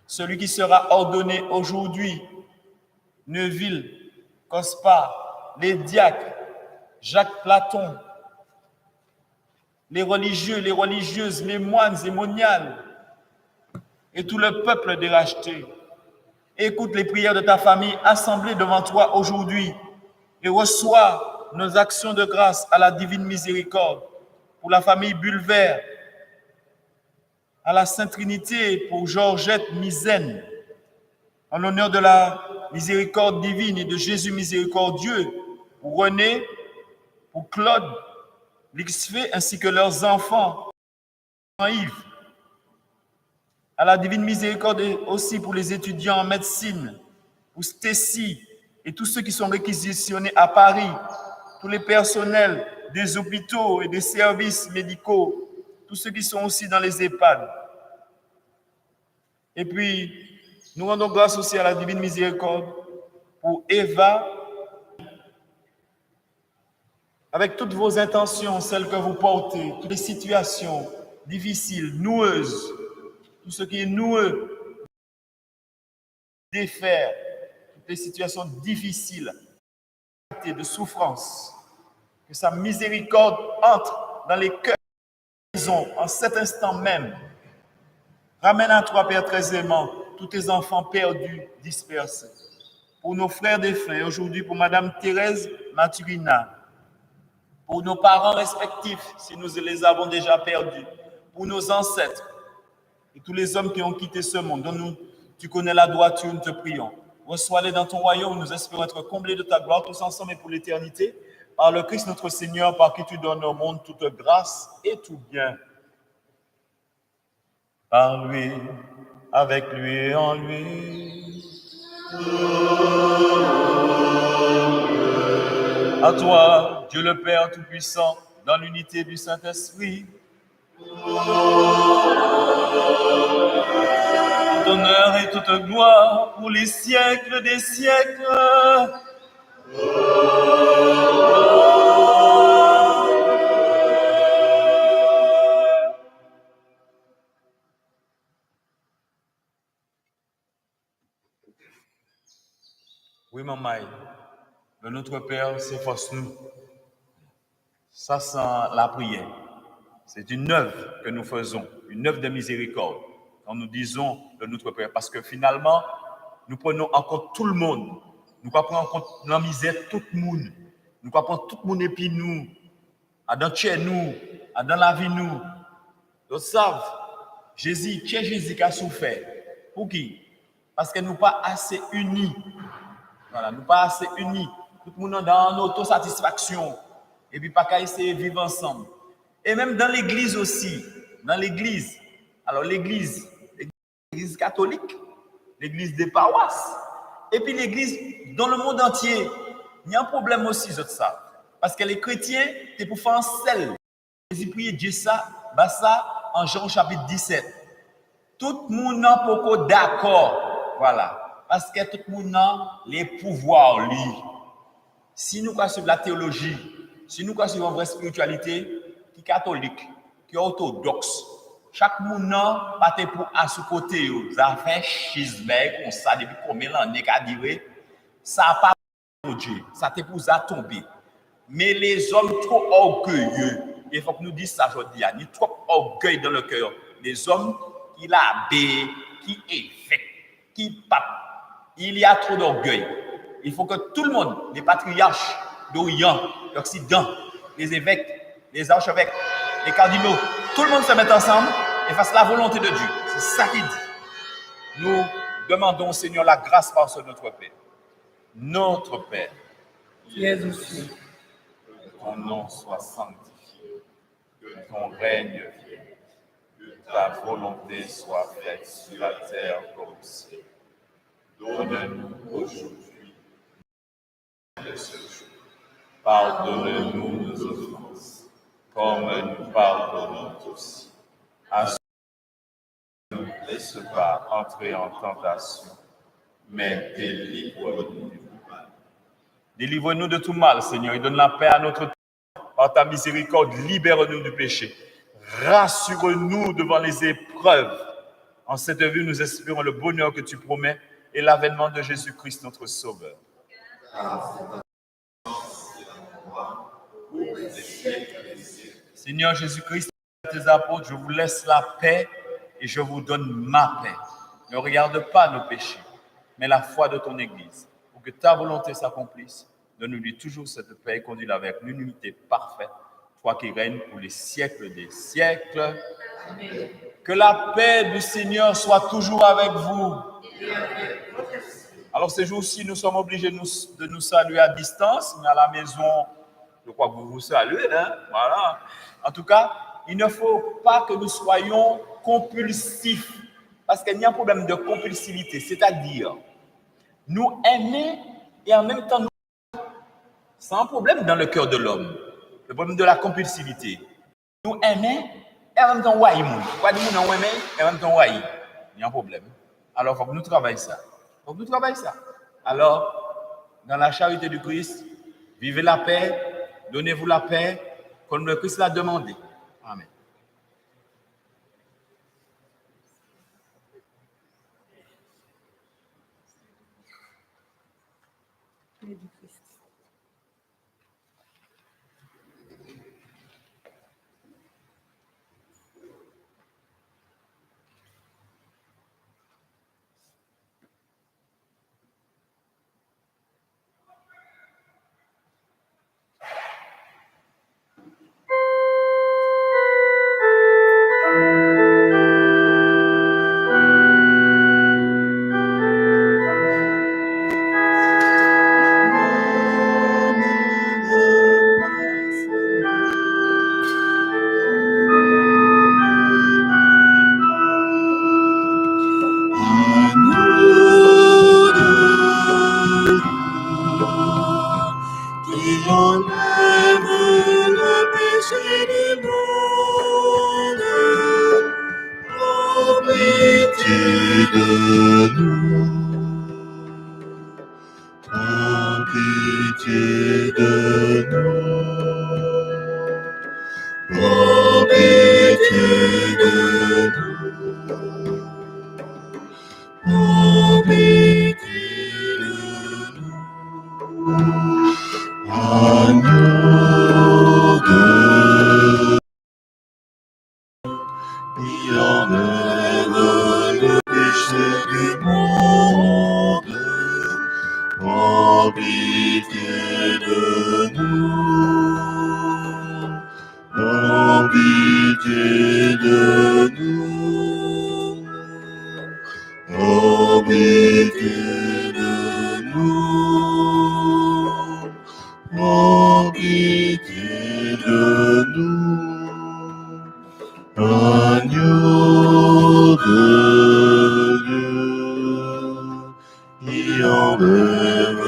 S2: celui qui sera ordonné aujourd'hui, Neuville, Cospar, les diacres, Jacques Platon, les religieux, les religieuses, les moines et moniales, et tout le peuple déracheté. Écoute les prières de ta famille assemblée devant toi aujourd'hui et reçois nos actions de grâce à la divine miséricorde pour la famille Bulvert, à la Sainte Trinité pour Georgette Misaine, en l'honneur de la miséricorde divine et de Jésus miséricordieux, pour René, pour Claude, l'Ixfé, ainsi que leurs enfants, Yves, à la divine miséricorde aussi pour les étudiants en médecine, pour Stécie et tous ceux qui sont réquisitionnés à Paris, tous les personnels des hôpitaux et des services médicaux, tous ceux qui sont aussi dans les EHPAD. Et puis, nous rendons grâce aussi à la divine miséricorde pour Eva, avec toutes vos intentions, celles que vous portez, toutes les situations difficiles, noueuses, tout ce qui est noueux, défaire, toutes les situations difficiles, de souffrance, que sa miséricorde entre dans les cœurs en cet instant même. Ramène à toi, Père très aimant, tous tes enfants perdus, dispersés. Pour nos frères défunts, et aujourd'hui pour Madame Thérèse Maturina, pour nos parents respectifs, si nous les avons déjà perdus, pour nos ancêtres, et tous les hommes qui ont quitté ce monde, dont tu connais la droiture, nous te prions. Reçois-les dans ton royaume, nous espérons être comblés de ta gloire, tous ensemble et pour l'éternité, par le Christ notre Seigneur, par qui tu donnes au monde toute grâce et tout bien. Par lui, avec lui et en lui. À toi, Dieu le Père Tout-Puissant, dans l'unité du Saint-Esprit, toute honneur et toute gloire pour les siècles des siècles. Oui, maman, le Notre Père, s'efforce-nous. Ça sent la prière. C'est une œuvre que nous faisons, une œuvre de miséricorde. quand nous disons de notre Père, parce que finalement, nous prenons en compte tout le monde. Nous prenons en compte la misère de tout le monde. Nous prenons tout le monde et puis nous, dans chez nous, dans la vie nous. Nous savons, Jésus, qui est Jésus qui a souffert? Pour qui? Parce que nous ne sommes pas assez unis. Voilà, nous ne sommes pas assez unis. Tout le monde dans l'autosatisfaction. Et puis pas qu'à essayer de vivre ensemble. Et même dans l'église aussi. Dans l'église. Alors l'église catholique, l'église des paroisses, et puis l'église dans le monde entier. Il y a un problème aussi, je ça. Parce que les chrétiens, c'est pour faire un sel. Jésus priait Dieu ça, en Jean chapitre 17. Tout le monde n'a pas d'accord. Voilà. Parce que tout le monde a les pouvoirs, lui. Si nous suivons la théologie, si nous suivons une vraie spiritualité, qui est catholique, qui est orthodoxe, chaque monde n'a pas pour à ce côté. Ça fait schisme comme ça, depuis combien d'années qu'a duré. Ça n'a pas pour Dieu. Ça te pour à tomber. Mais les hommes trop orgueilleux, il faut que nous disions ça aujourd'hui, il y a trop orgueil dans le cœur. Les hommes qui l'abbé, qui évêque, qui pape, il y a trop d'orgueil. Il faut que tout le monde, les patriarches d'Orient, d'Occident, les évêques, les archevêques, les cardinaux, tout le monde se mette ensemble et fasse la volonté de Dieu. C'est ça qu'il dit. Nous demandons au Seigneur la grâce par ce notre Père. Notre Père,
S3: qui es aux cieux,
S2: que ton nom soit sanctifié, que ton règne vienne, que ta volonté soit faite sur la terre comme au ciel. Donne-nous aujourd'hui de ce jour. Pardonne-nous nos offenses, comme nous pardonnons aussi à ceux qui ne nous laissent pas entrer en tentation, mais délivre-nous du mal. Délivre-nous de tout mal, Seigneur, et donne la paix à notre temps. Par ta miséricorde, libère-nous du péché. Rassure-nous devant les épreuves. En cette vie, nous espérons le bonheur que tu promets et l'avènement de Jésus-Christ, notre Sauveur. Seigneur Jésus-Christ, tes apôtres, je vous laisse la paix et je vous donne ma paix. Ne regarde pas nos péchés, mais la foi de ton Église. Pour que ta volonté s'accomplisse, donne-lui toujours cette paix et conduis-la avec l'unité parfaite, toi qui règnes pour les siècles des siècles. Amen. Que la paix du Seigneur soit toujours avec vous. Alors ces jours-ci, nous sommes obligés de nous saluer à distance, mais à la maison, je crois que vous vous saluez, hein? Voilà. En tout cas, il ne faut pas que nous soyons compulsifs, parce qu'il y a un problème de compulsivité, c'est-à-dire nous aimer et en même temps nous... C'est un problème dans le cœur de l'homme, le problème de la compulsivité. Nous aimer et en même temps waï. Quoi dit nous aimer et en même temps waï. Il y a un problème. Alors, il faut que nous travaillions ça. Alors, dans la charité du Christ, vivez la paix, donnez-vous la paix, comme le Christ l'a demandé. Amen.
S7: Il en est pitié de nous. Oh, pitié de nous. Oh, pitié de nous. Oh, pitié de nous. Agneau de Dieu, qui enlève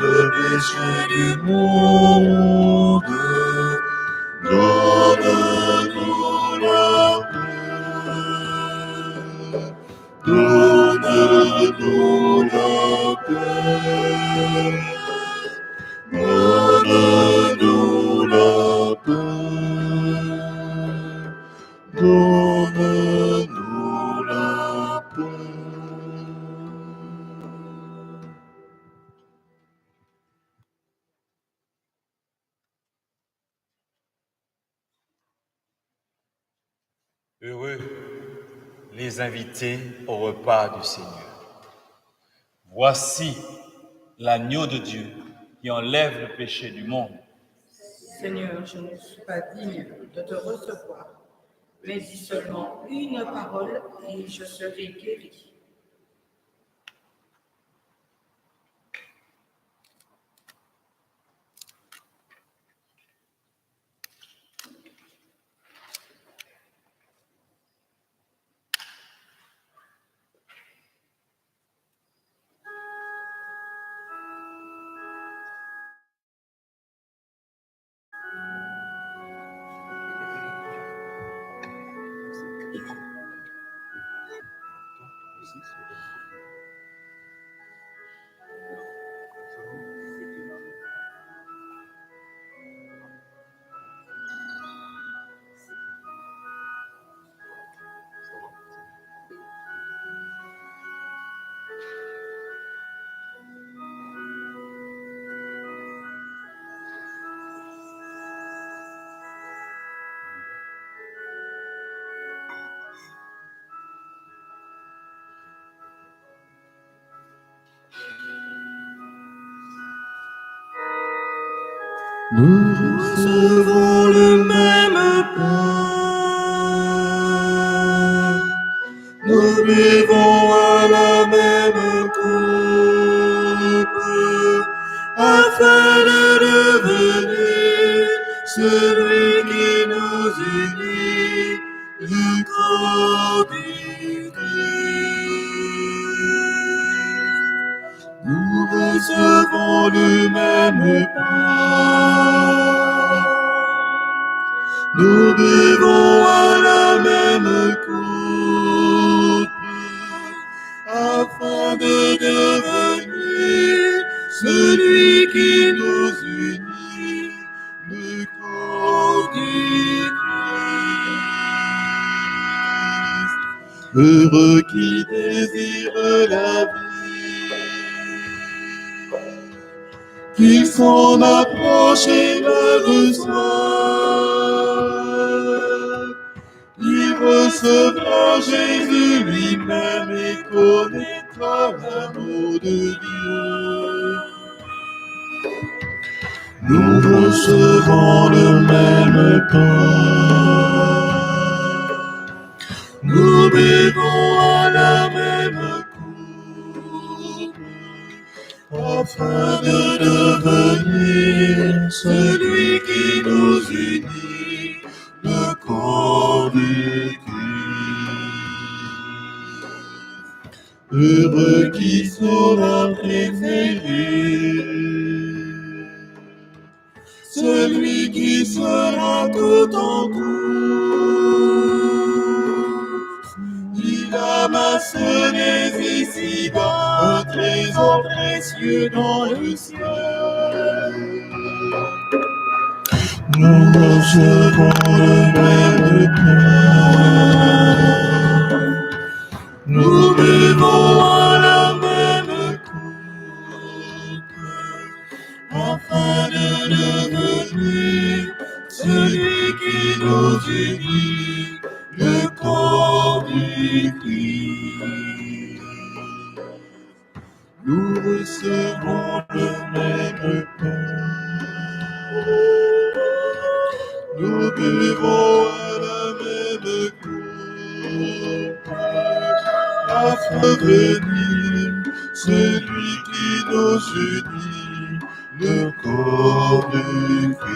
S7: le péché du monde, donne-nous la paix. Donne-nous la paix. Donne-nous la paix. Donne-nous la paix.
S8: Heureux les invités au repas du Seigneur. Voici l'agneau de Dieu qui enlève le péché du monde.
S9: Seigneur, je ne suis pas digne de te recevoir, mais dis seulement une parole et je serai guéri.
S7: Nous recevons le même pain. Nous buvons à la même coupe, afin de devenir celui qui nous unit, le corps du Christ. Nous recevons le même pain. Nous buvons à la même coupe, afin de devenir celui qui nous unit, le corps du Christ. Heureux qui désire la vie, qu'il s'en approche et la reçoive. Il recevra Jésus lui-même et connaîtra l'amour de Dieu. Nous recevons le même pain. Nous buvons à la même coupe, afin de devenir celui qui nous unit, le corps du Christ. Heureux qui sera préféré, celui qui sera tout en tous. Il amasse les ici-bas un trésor précieux dans le ciel. Nous recevons le même pain. Nous buvons à la même coupe, afin de devenir celui qui nous unit, le corps du Christ. Nous recevons le même notre béni, celui qui nous unit, le corps de Christ.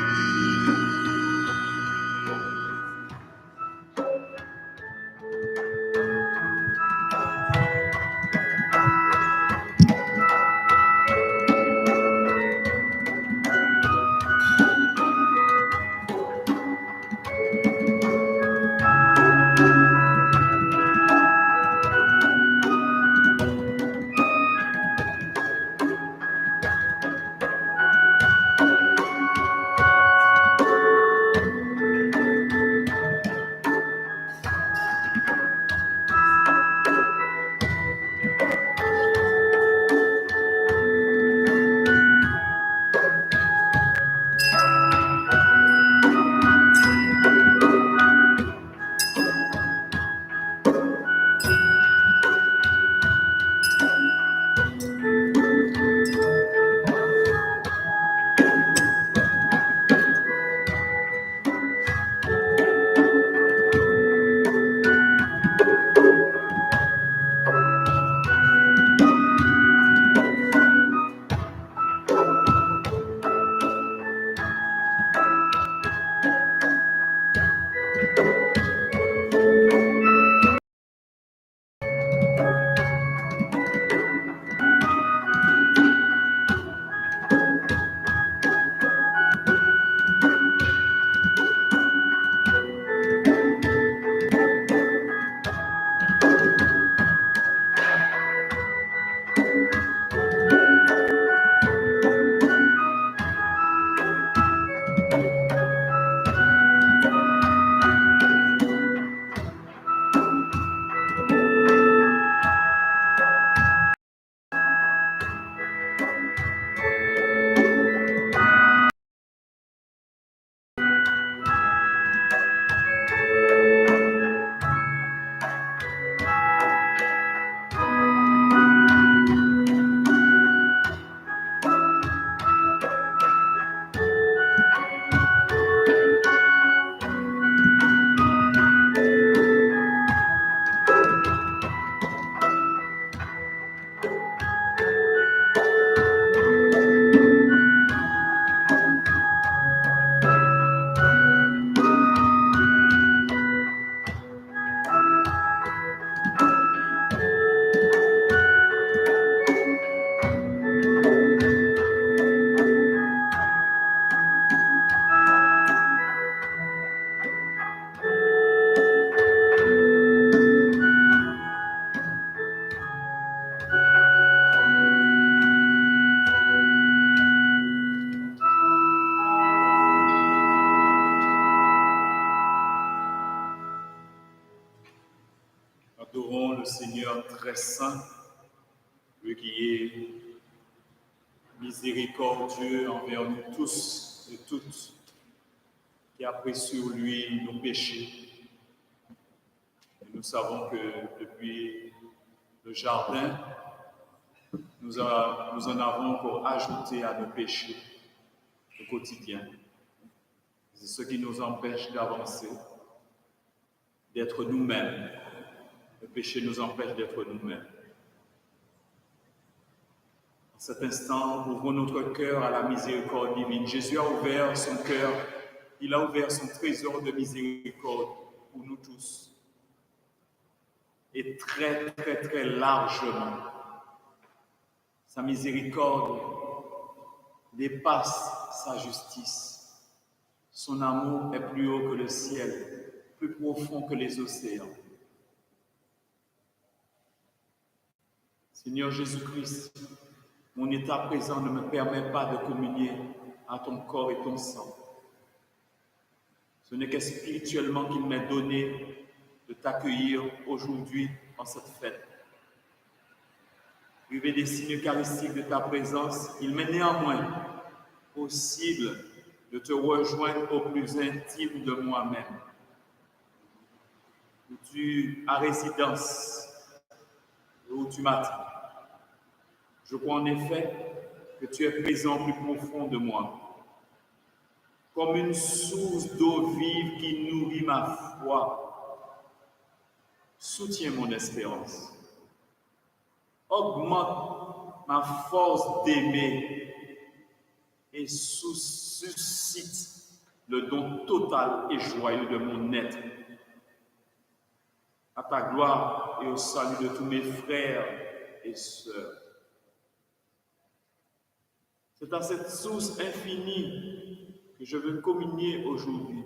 S2: Adorons le Seigneur très saint, lui qui est miséricordieux envers nous tous et toutes, qui a pris sur lui nos péchés. Et nous savons que depuis le jardin, nous en avons encore ajouté à nos péchés au quotidien. C'est ce qui nous empêche d'avancer, d'être nous-mêmes. Le péché nous empêche d'être nous-mêmes. En cet instant, ouvrons notre cœur à la miséricorde divine. Jésus a ouvert son cœur, il a ouvert son trésor de miséricorde pour nous tous. Et très, très, très largement, sa miséricorde dépasse sa justice. Son amour est plus haut que le ciel, plus profond que les océans. Seigneur Jésus-Christ, mon état présent ne me permet pas de communier à ton corps et ton sang. Ce n'est que spirituellement qu'il m'est donné de t'accueillir aujourd'hui en cette fête. Privé des signes eucharistiques de ta présence, il m'est néanmoins possible de te rejoindre au plus intime de moi-même, où tu as résidence, où tu m'attends. Je crois en effet que tu es présent au plus profond de moi, comme une source d'eau vive qui nourrit ma foi. Soutiens mon espérance. augmente ma force d'aimer et suscite le don total et joyeux de mon être. À ta gloire et au salut de tous mes frères et sœurs. C'est à cette source infinie que je veux communier aujourd'hui,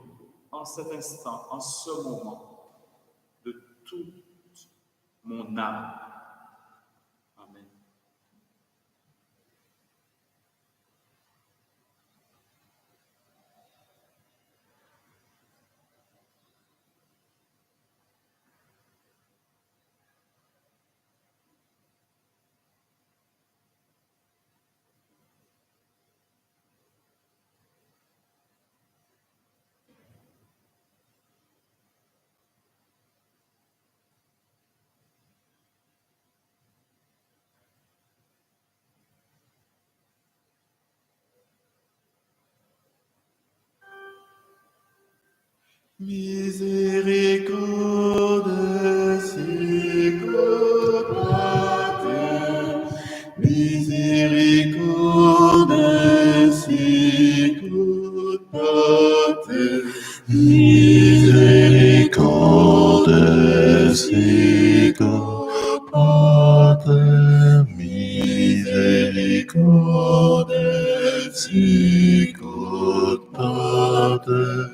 S2: en cet instant, en ce moment, de toute mon âme. Amen.
S7: Miséricorde, sicut Pater, miséricorde, sicut Pater, miséricorde, sicut Pater, miséricorde, sicut Pater,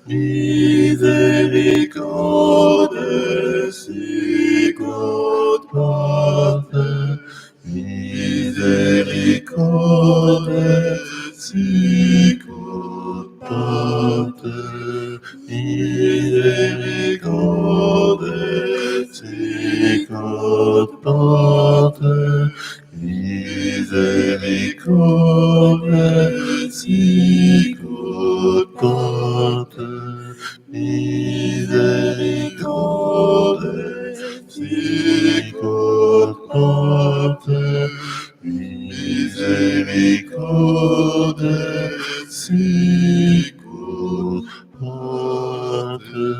S7: miséricorde, sicut Pater, miséricorde, sicut Pater, miséricorde, sicut Pater, miséricorde, sicut Pater, miséricorde, sicut Pater, miséricorde, sicut Pater.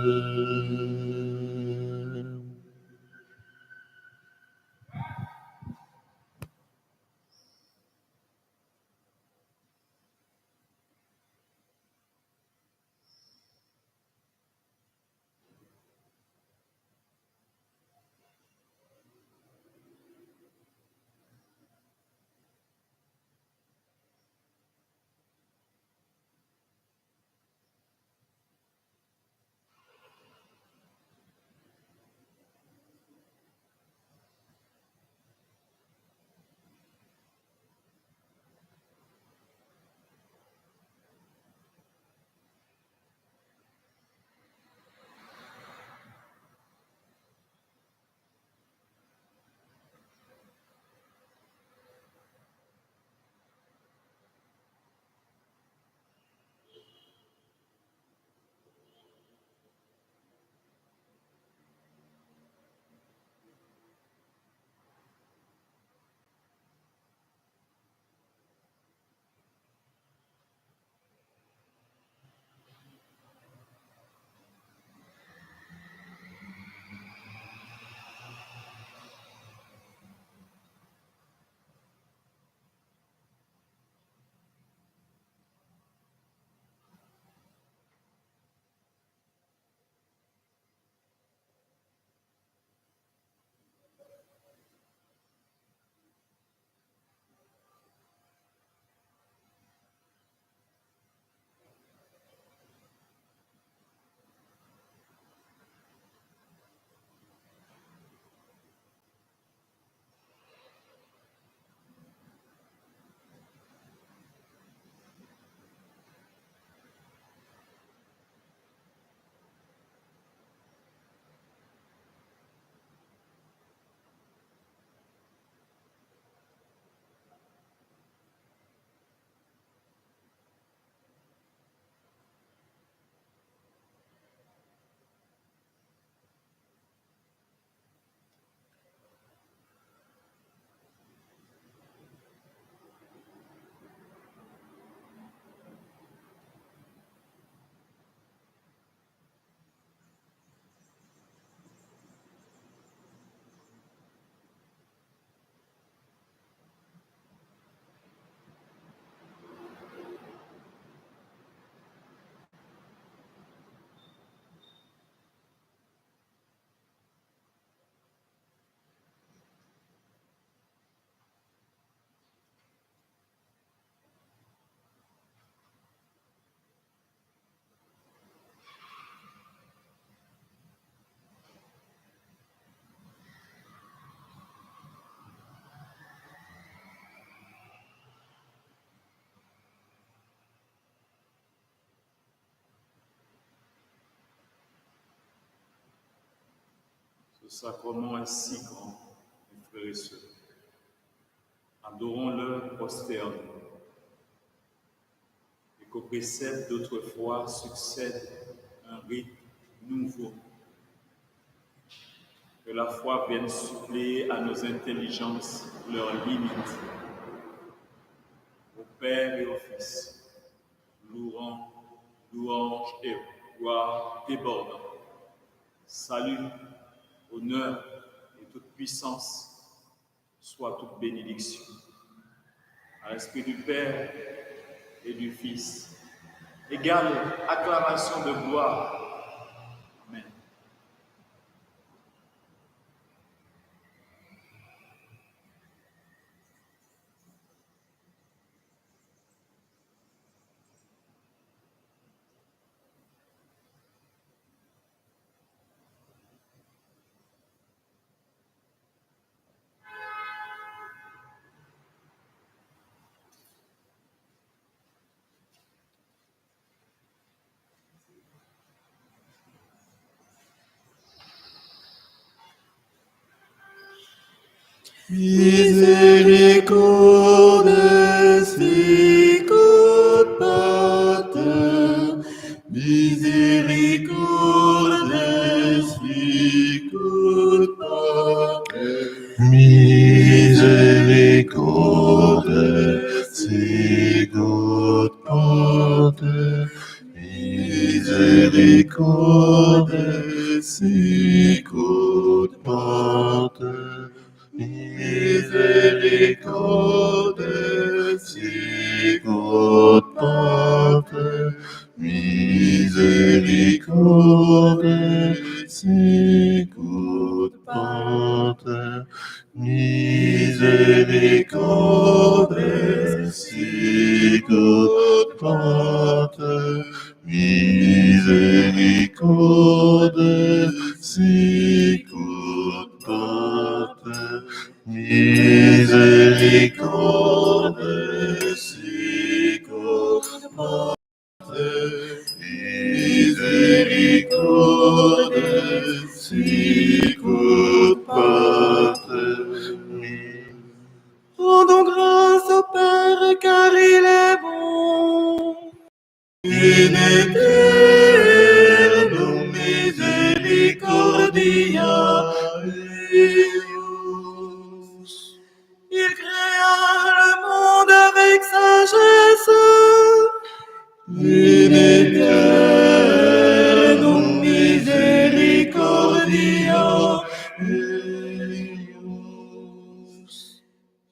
S2: sacrement est si grand, mes frères et sœurs. Adorons-le, prosternés. Et qu'au précepte d'autrefois succède un rite nouveau. Que la foi vienne suppléer à nos intelligences leurs limites. Au Père et au Fils, louange et gloire débordant. Salut, honneur et toute puissance, soit toute bénédiction. À l'Esprit du Père et du Fils, égale acclamation de gloire. Amen.
S7: Misericordes sicut Pater, misericordes sicut Pater, misericordes sicut Pater, misericordes sicut Pater. Misericordes sicut Pater, misericordes sicut Pater, misericordes sicut Pater, misericordes sicut Pater, misericordes sicut Pater, misericordes sicut Pater.
S3: Rendons grâce au Père car il est bon.
S7: In aeternum misericordia eius.
S3: Il créa le monde avec sagesse.
S7: In aeternum misericordia eius.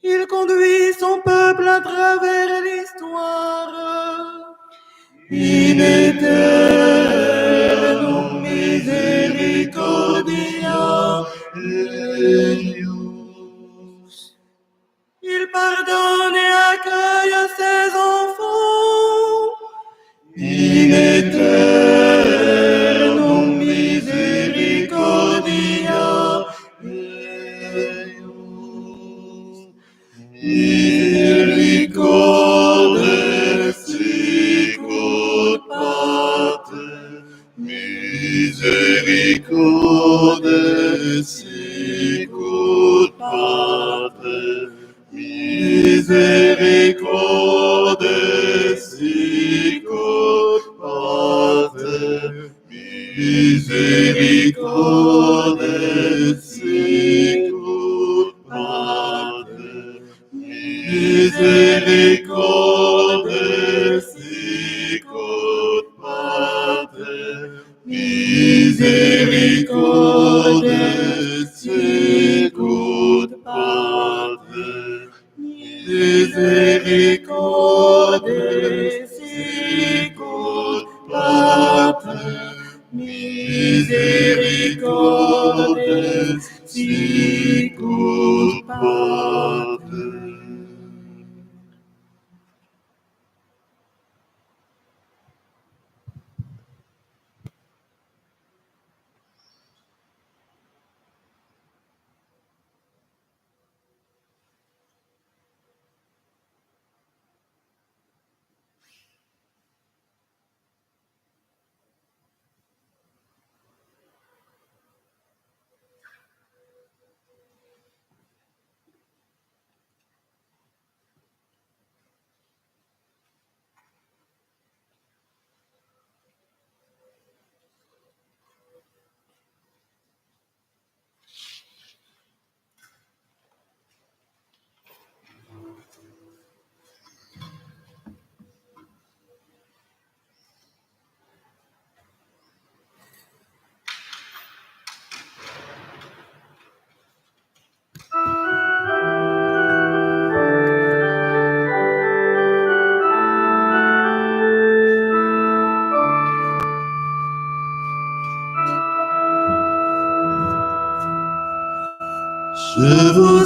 S3: Il conduit son peuple à travers l'histoire.
S7: In aeternum misericordia eius.
S3: Il pardonne et accueille ses enfants.
S7: In aeternum misericordia eius. Misericordes sicut Pater, misericordes sicut Pater, misericordes sicut Pater, misericordes sicut Pater, misericordes sicut Pater, misericordes sicut Pater, misericordes sicut Pater, misericordes sicut Pater.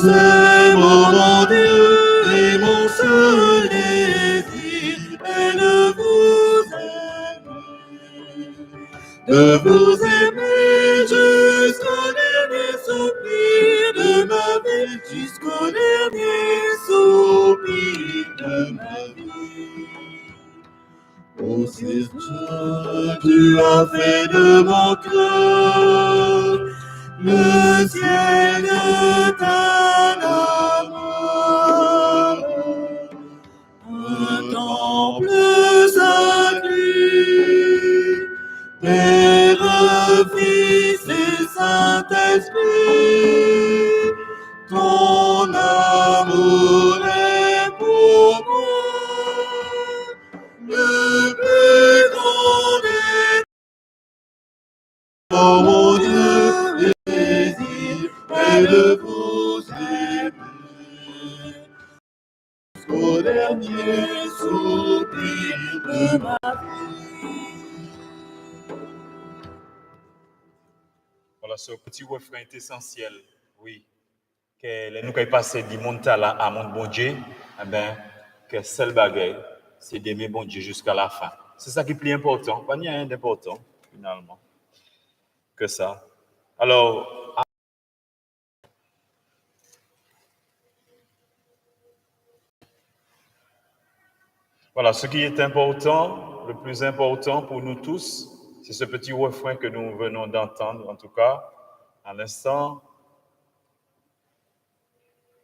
S7: vous aime, oh mon Dieu, et mon seul désir est de vous aimer jusqu'au dernier soupir de ma vie, jusqu'au dernier soupir de ma vie. Oh Seigneur, tu as fait de mon cœur le ciel de ta amour, un temple sacré, Père, Fils et Saint-Esprit, ton amour est pour moi le plus grand des. Oh mon Dieu, le désir est de vous aimer jusqu'au dernier soupir de ma
S2: Voilà, ce petit refrain est essentiel, oui. Que nous, quand passer du monde à monde bon Dieu, eh ben, que seul bagaille, c'est d'aimer bon Dieu jusqu'à la fin. C'est ça qui est plus important. Pas rien d'important, finalement, que ça. Alors, voilà, ce qui est important, le plus important pour nous tous, c'est ce petit refrain que nous venons d'entendre, en tout cas, à l'instant,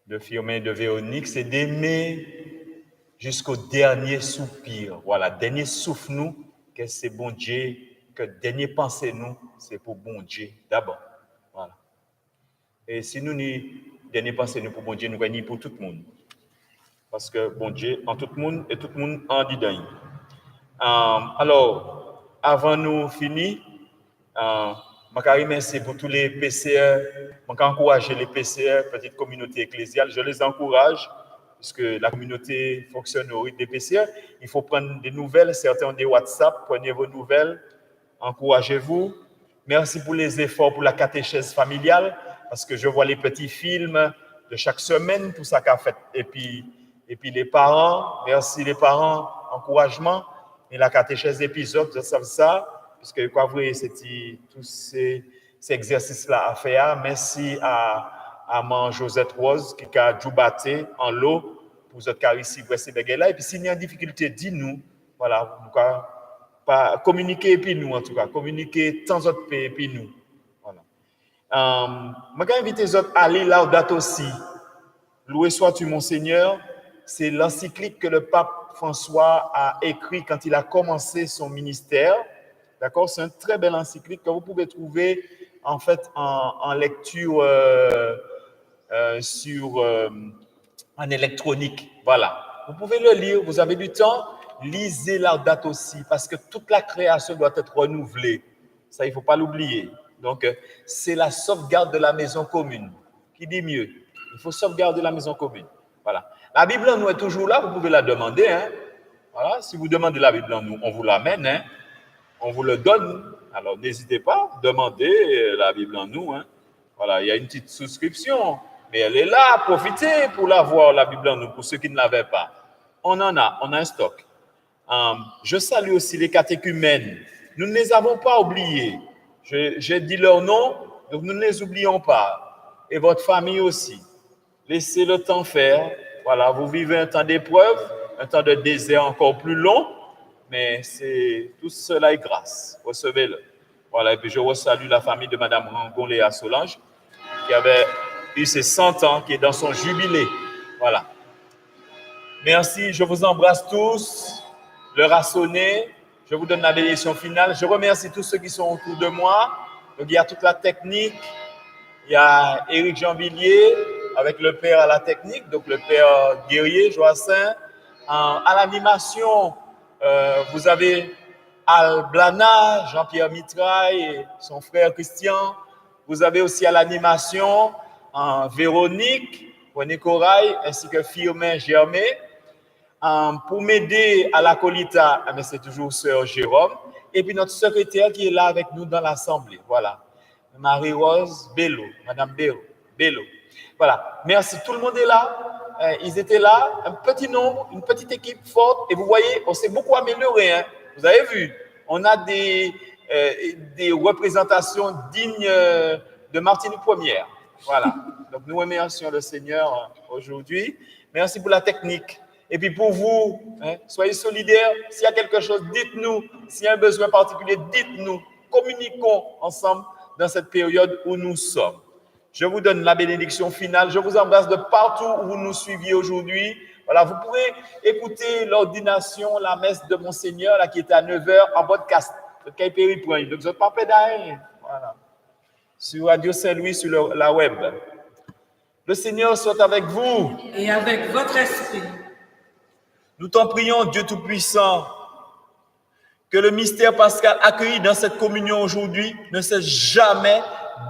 S2: de Firmin et de Véronique, c'est d'aimer jusqu'au dernier soupir. Voilà, dernier souffle nous, que c'est bon Dieu, que dernier pensée nous, c'est pour bon Dieu d'abord. Voilà. Et si nous n'y dernier pensée nous pour bon Dieu, nous gagnons pour tout le monde. Parce que bon Dieu en tout le monde et tout le monde en dit d'un. Alors, avant nous finir, je remercie pour tous les PCR, je encourage les PCR, petite communauté ecclésiale, je les encourage, puisque la communauté fonctionne au rythme des PCR. Il faut prendre des nouvelles, certains ont des WhatsApp, prenez vos nouvelles, encouragez-vous. Merci pour les efforts pour la catéchèse familiale, parce que je vois les petits films de chaque semaine, tout ça qu'a fait. Et puis les parents, merci les parents, encouragement. Et la catéchèse épisode, je sais ça. Puisque quoi vous c'est tous ces exercices-là à faire. Merci à Maman Josette Rose qui a joué en l'eau pour votre ici ces bagages-là. Et puis s'il y a une difficulté, dis-nous. Voilà, nous pas communiquer et puis nous en tout cas, communiquer tant d'autres pays et puis nous. Voilà. Je vais inviter les autres à lire Laudato Si. Loué sois-tu mon Seigneur. C'est l'encyclique que le pape François a écrit quand il a commencé son ministère. D'accord, c'est un très bel encyclique que vous pouvez trouver en fait en lecture en électronique. Voilà, vous pouvez le lire. Vous avez du temps, lisez Laudato Si parce que toute la création doit être renouvelée. Ça, il ne faut pas l'oublier. Donc, c'est la sauvegarde de la maison commune. Qui dit mieux? Il faut sauvegarder la maison commune. Voilà. La Bible en nous est toujours là. Vous pouvez la demander. Hein. Voilà. Si vous demandez la Bible en nous, on vous l'amène. Hein. On vous le donne. Alors, n'hésitez pas, demandez la Bible en nous. Hein. Voilà, il y a une petite souscription, mais elle est là. Profitez pour l'avoir, la Bible en nous, pour ceux qui ne l'avaient pas. On en a, on a un stock. Je salue aussi les catéchumènes. Nous ne les avons pas oubliés. J'ai dit leur nom, donc nous ne les oublions pas. Et votre famille aussi. Laissez le temps faire. Voilà, vous vivez un temps d'épreuve, un temps de désert encore plus long. Mais c'est tout cela est grâce. Recevez-le. Voilà, et puis je resalue la famille de Mme Rangon Léa Solange, qui avait eu ses 100 ans, qui est dans son jubilé. Voilà. Merci, je vous embrasse tous. L'heure a sonné. Je vous donne la bénédiction finale. Je remercie tous ceux qui sont autour de moi. Donc, il y a toute la technique. Il y a Éric Jeanvilliers avec le père à la technique, donc le père Guerrier, Joassin. À l'animation, vous avez Al Blana, Jean-Pierre Mitraille et son frère Christian. Vous avez aussi à l'animation Véronique, René Corail, ainsi que Firmin Germain. Pour m'aider à la colita, c'est toujours Sœur Jérôme. Et puis notre secrétaire qui est là avec nous dans l'Assemblée. Voilà. Marie-Rose Bello, Madame Bello.
S6: Voilà. Merci. Tout le monde est là. Ils étaient là. Un petit nombre, une petite équipe forte. Et vous voyez, on s'est beaucoup amélioré. Hein. Vous avez vu, on a des représentations dignes de Martinique Première. Voilà. Donc, nous remercions le Seigneur aujourd'hui. Merci pour la technique. Et puis pour vous, hein, soyez solidaires. S'il y a quelque chose, dites-nous. S'il y a un besoin particulier, dites-nous. Communiquons ensemble dans cette période où nous sommes. Je vous donne la bénédiction finale. Je vous embrasse de partout où vous nous suiviez aujourd'hui. Voilà, vous pouvez écouter l'ordination, la messe de Monseigneur, là, qui était à 9h en podcast. Donc, vous n'êtes pas pédale. Voilà. Sur Radio Saint-Louis, sur la web. Le Seigneur soit avec vous.
S9: Et avec votre esprit.
S6: Nous t'en prions, Dieu Tout-Puissant, que le mystère pascal accueilli dans cette communion aujourd'hui ne cesse jamais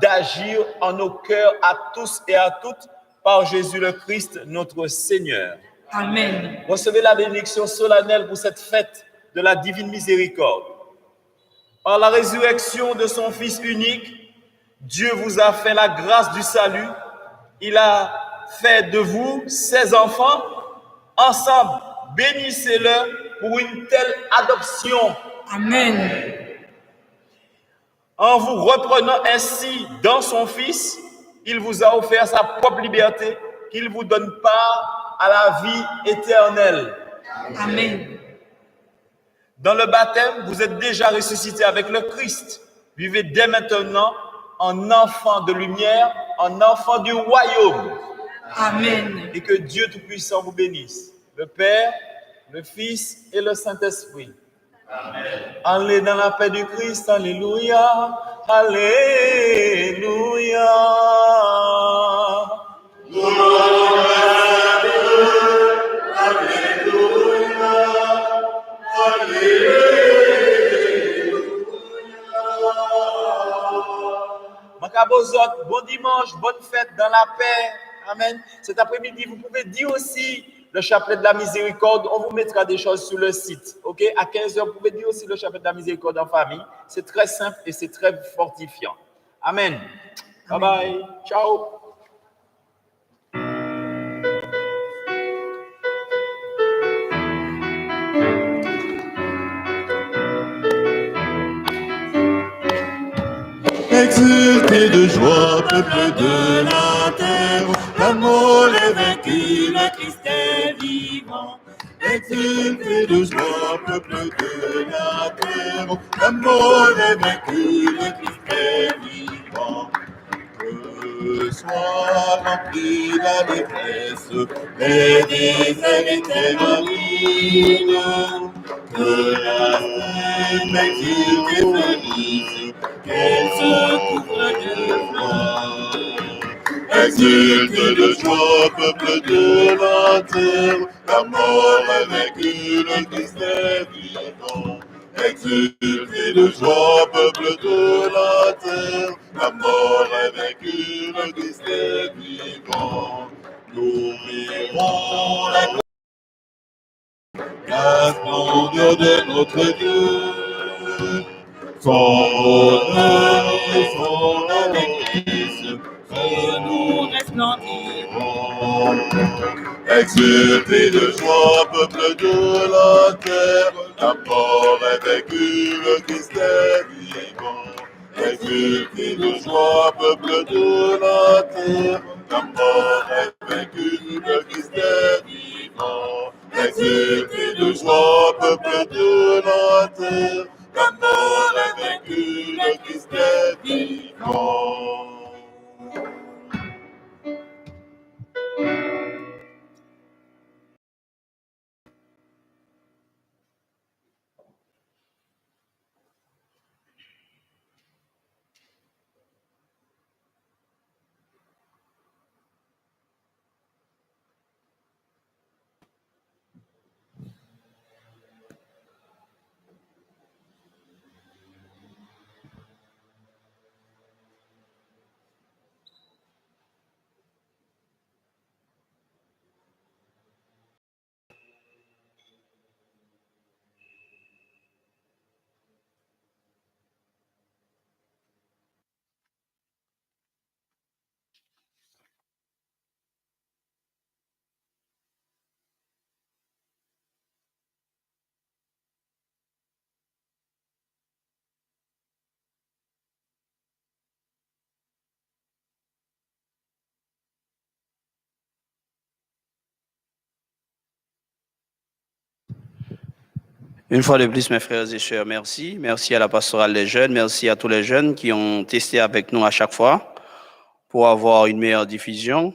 S6: d'agir en nos cœurs à tous et à toutes par Jésus le Christ, notre Seigneur.
S9: Amen.
S6: Recevez la bénédiction solennelle pour cette fête de la divine miséricorde. Par la résurrection de son Fils unique, Dieu vous a fait la grâce du salut. Il a fait de vous ses enfants. Ensemble, bénissez-le pour une telle adoption.
S9: Amen.
S6: En vous reprenant ainsi dans son Fils, il vous a offert sa propre liberté, qu'il vous donne part à la vie éternelle.
S9: Amen.
S6: Dans le baptême, vous êtes déjà ressuscité avec le Christ. Vivez dès maintenant en enfant de lumière, en enfant du royaume.
S9: Amen.
S6: Et que Dieu Tout-Puissant vous bénisse. Le Père, le Fils et le Saint-Esprit. Amen. Allez dans la paix du Christ. Alléluia. Alléluia. Bon dimanche, bonne fête dans la paix. Amen. Cet après-midi, vous pouvez dire aussi le chapelet de la miséricorde. On vous mettra des choses sur le site. Ok? À 15h, vous pouvez dire aussi le chapelet de la miséricorde en famille. C'est très simple et c'est très fortifiant. Amen. Bye bye. Ciao.
S7: Exultez de joie, peuple de la terre, la mort est vaincue, le Christ est vivant. Exultez de joie, peuple de la terre, la mort est vaincue, le Christ est vivant. Que soit rempli d'allégresse, les déserts étaient marines, que la scène exulte et frémisse, qu'elle se couvre de gloire. Exulte de joie, peuple de la terre, la mort est vaincue, le Christ est vivant. Exultez de joie, peuple de la terre, la mort est vaincue, le Christ est vivant. Nous rirons la splendeur de notre Dieu, son honneur et son allégresse, que nous resplendirons. Exultez de joie, peuple de la terre, la mort est vaincue, le Christ est vivant. Exultez de joie, peuple de la terre, la mort est vaincue, le Christ est vivant. Exultez de joie, peuple de la terre, la mort est vaincue, le Christ est vivant.
S5: Une fois de plus, mes frères et sœurs, merci. Merci à la pastorale des jeunes. Merci à tous les jeunes qui ont testé avec nous à chaque fois pour avoir une meilleure diffusion.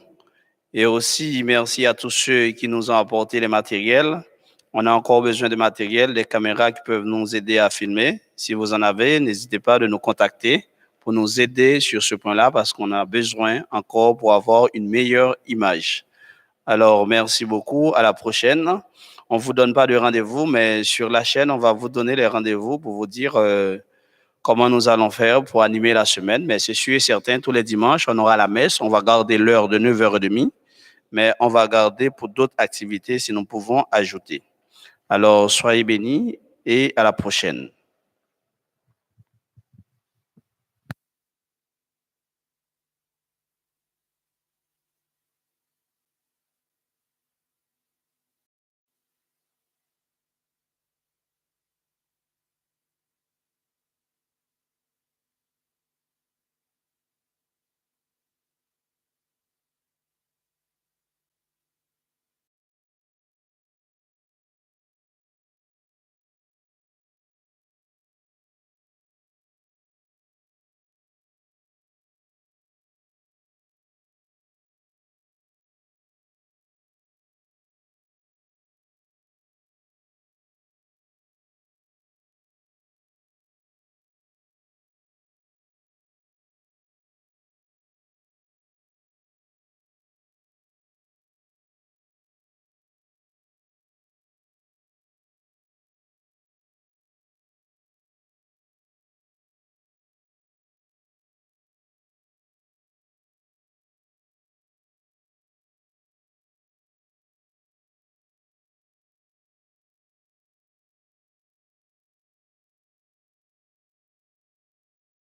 S5: Et aussi, merci à tous ceux qui nous ont apporté les matériels. On a encore besoin de matériel, des caméras qui peuvent nous aider à filmer. Si vous en avez, n'hésitez pas de nous contacter pour nous aider sur ce point-là parce qu'on a besoin encore pour avoir une meilleure image. Alors, merci beaucoup. À la prochaine. On ne vous donne pas de rendez-vous, mais sur la chaîne, on va vous donner les rendez-vous pour vous dire comment nous allons faire pour animer la semaine. Mais c'est sûr et certain, tous les dimanches, on aura la messe. On va garder l'heure de 9h30, mais on va garder pour d'autres activités si nous pouvons ajouter. Alors, soyez bénis et à la prochaine.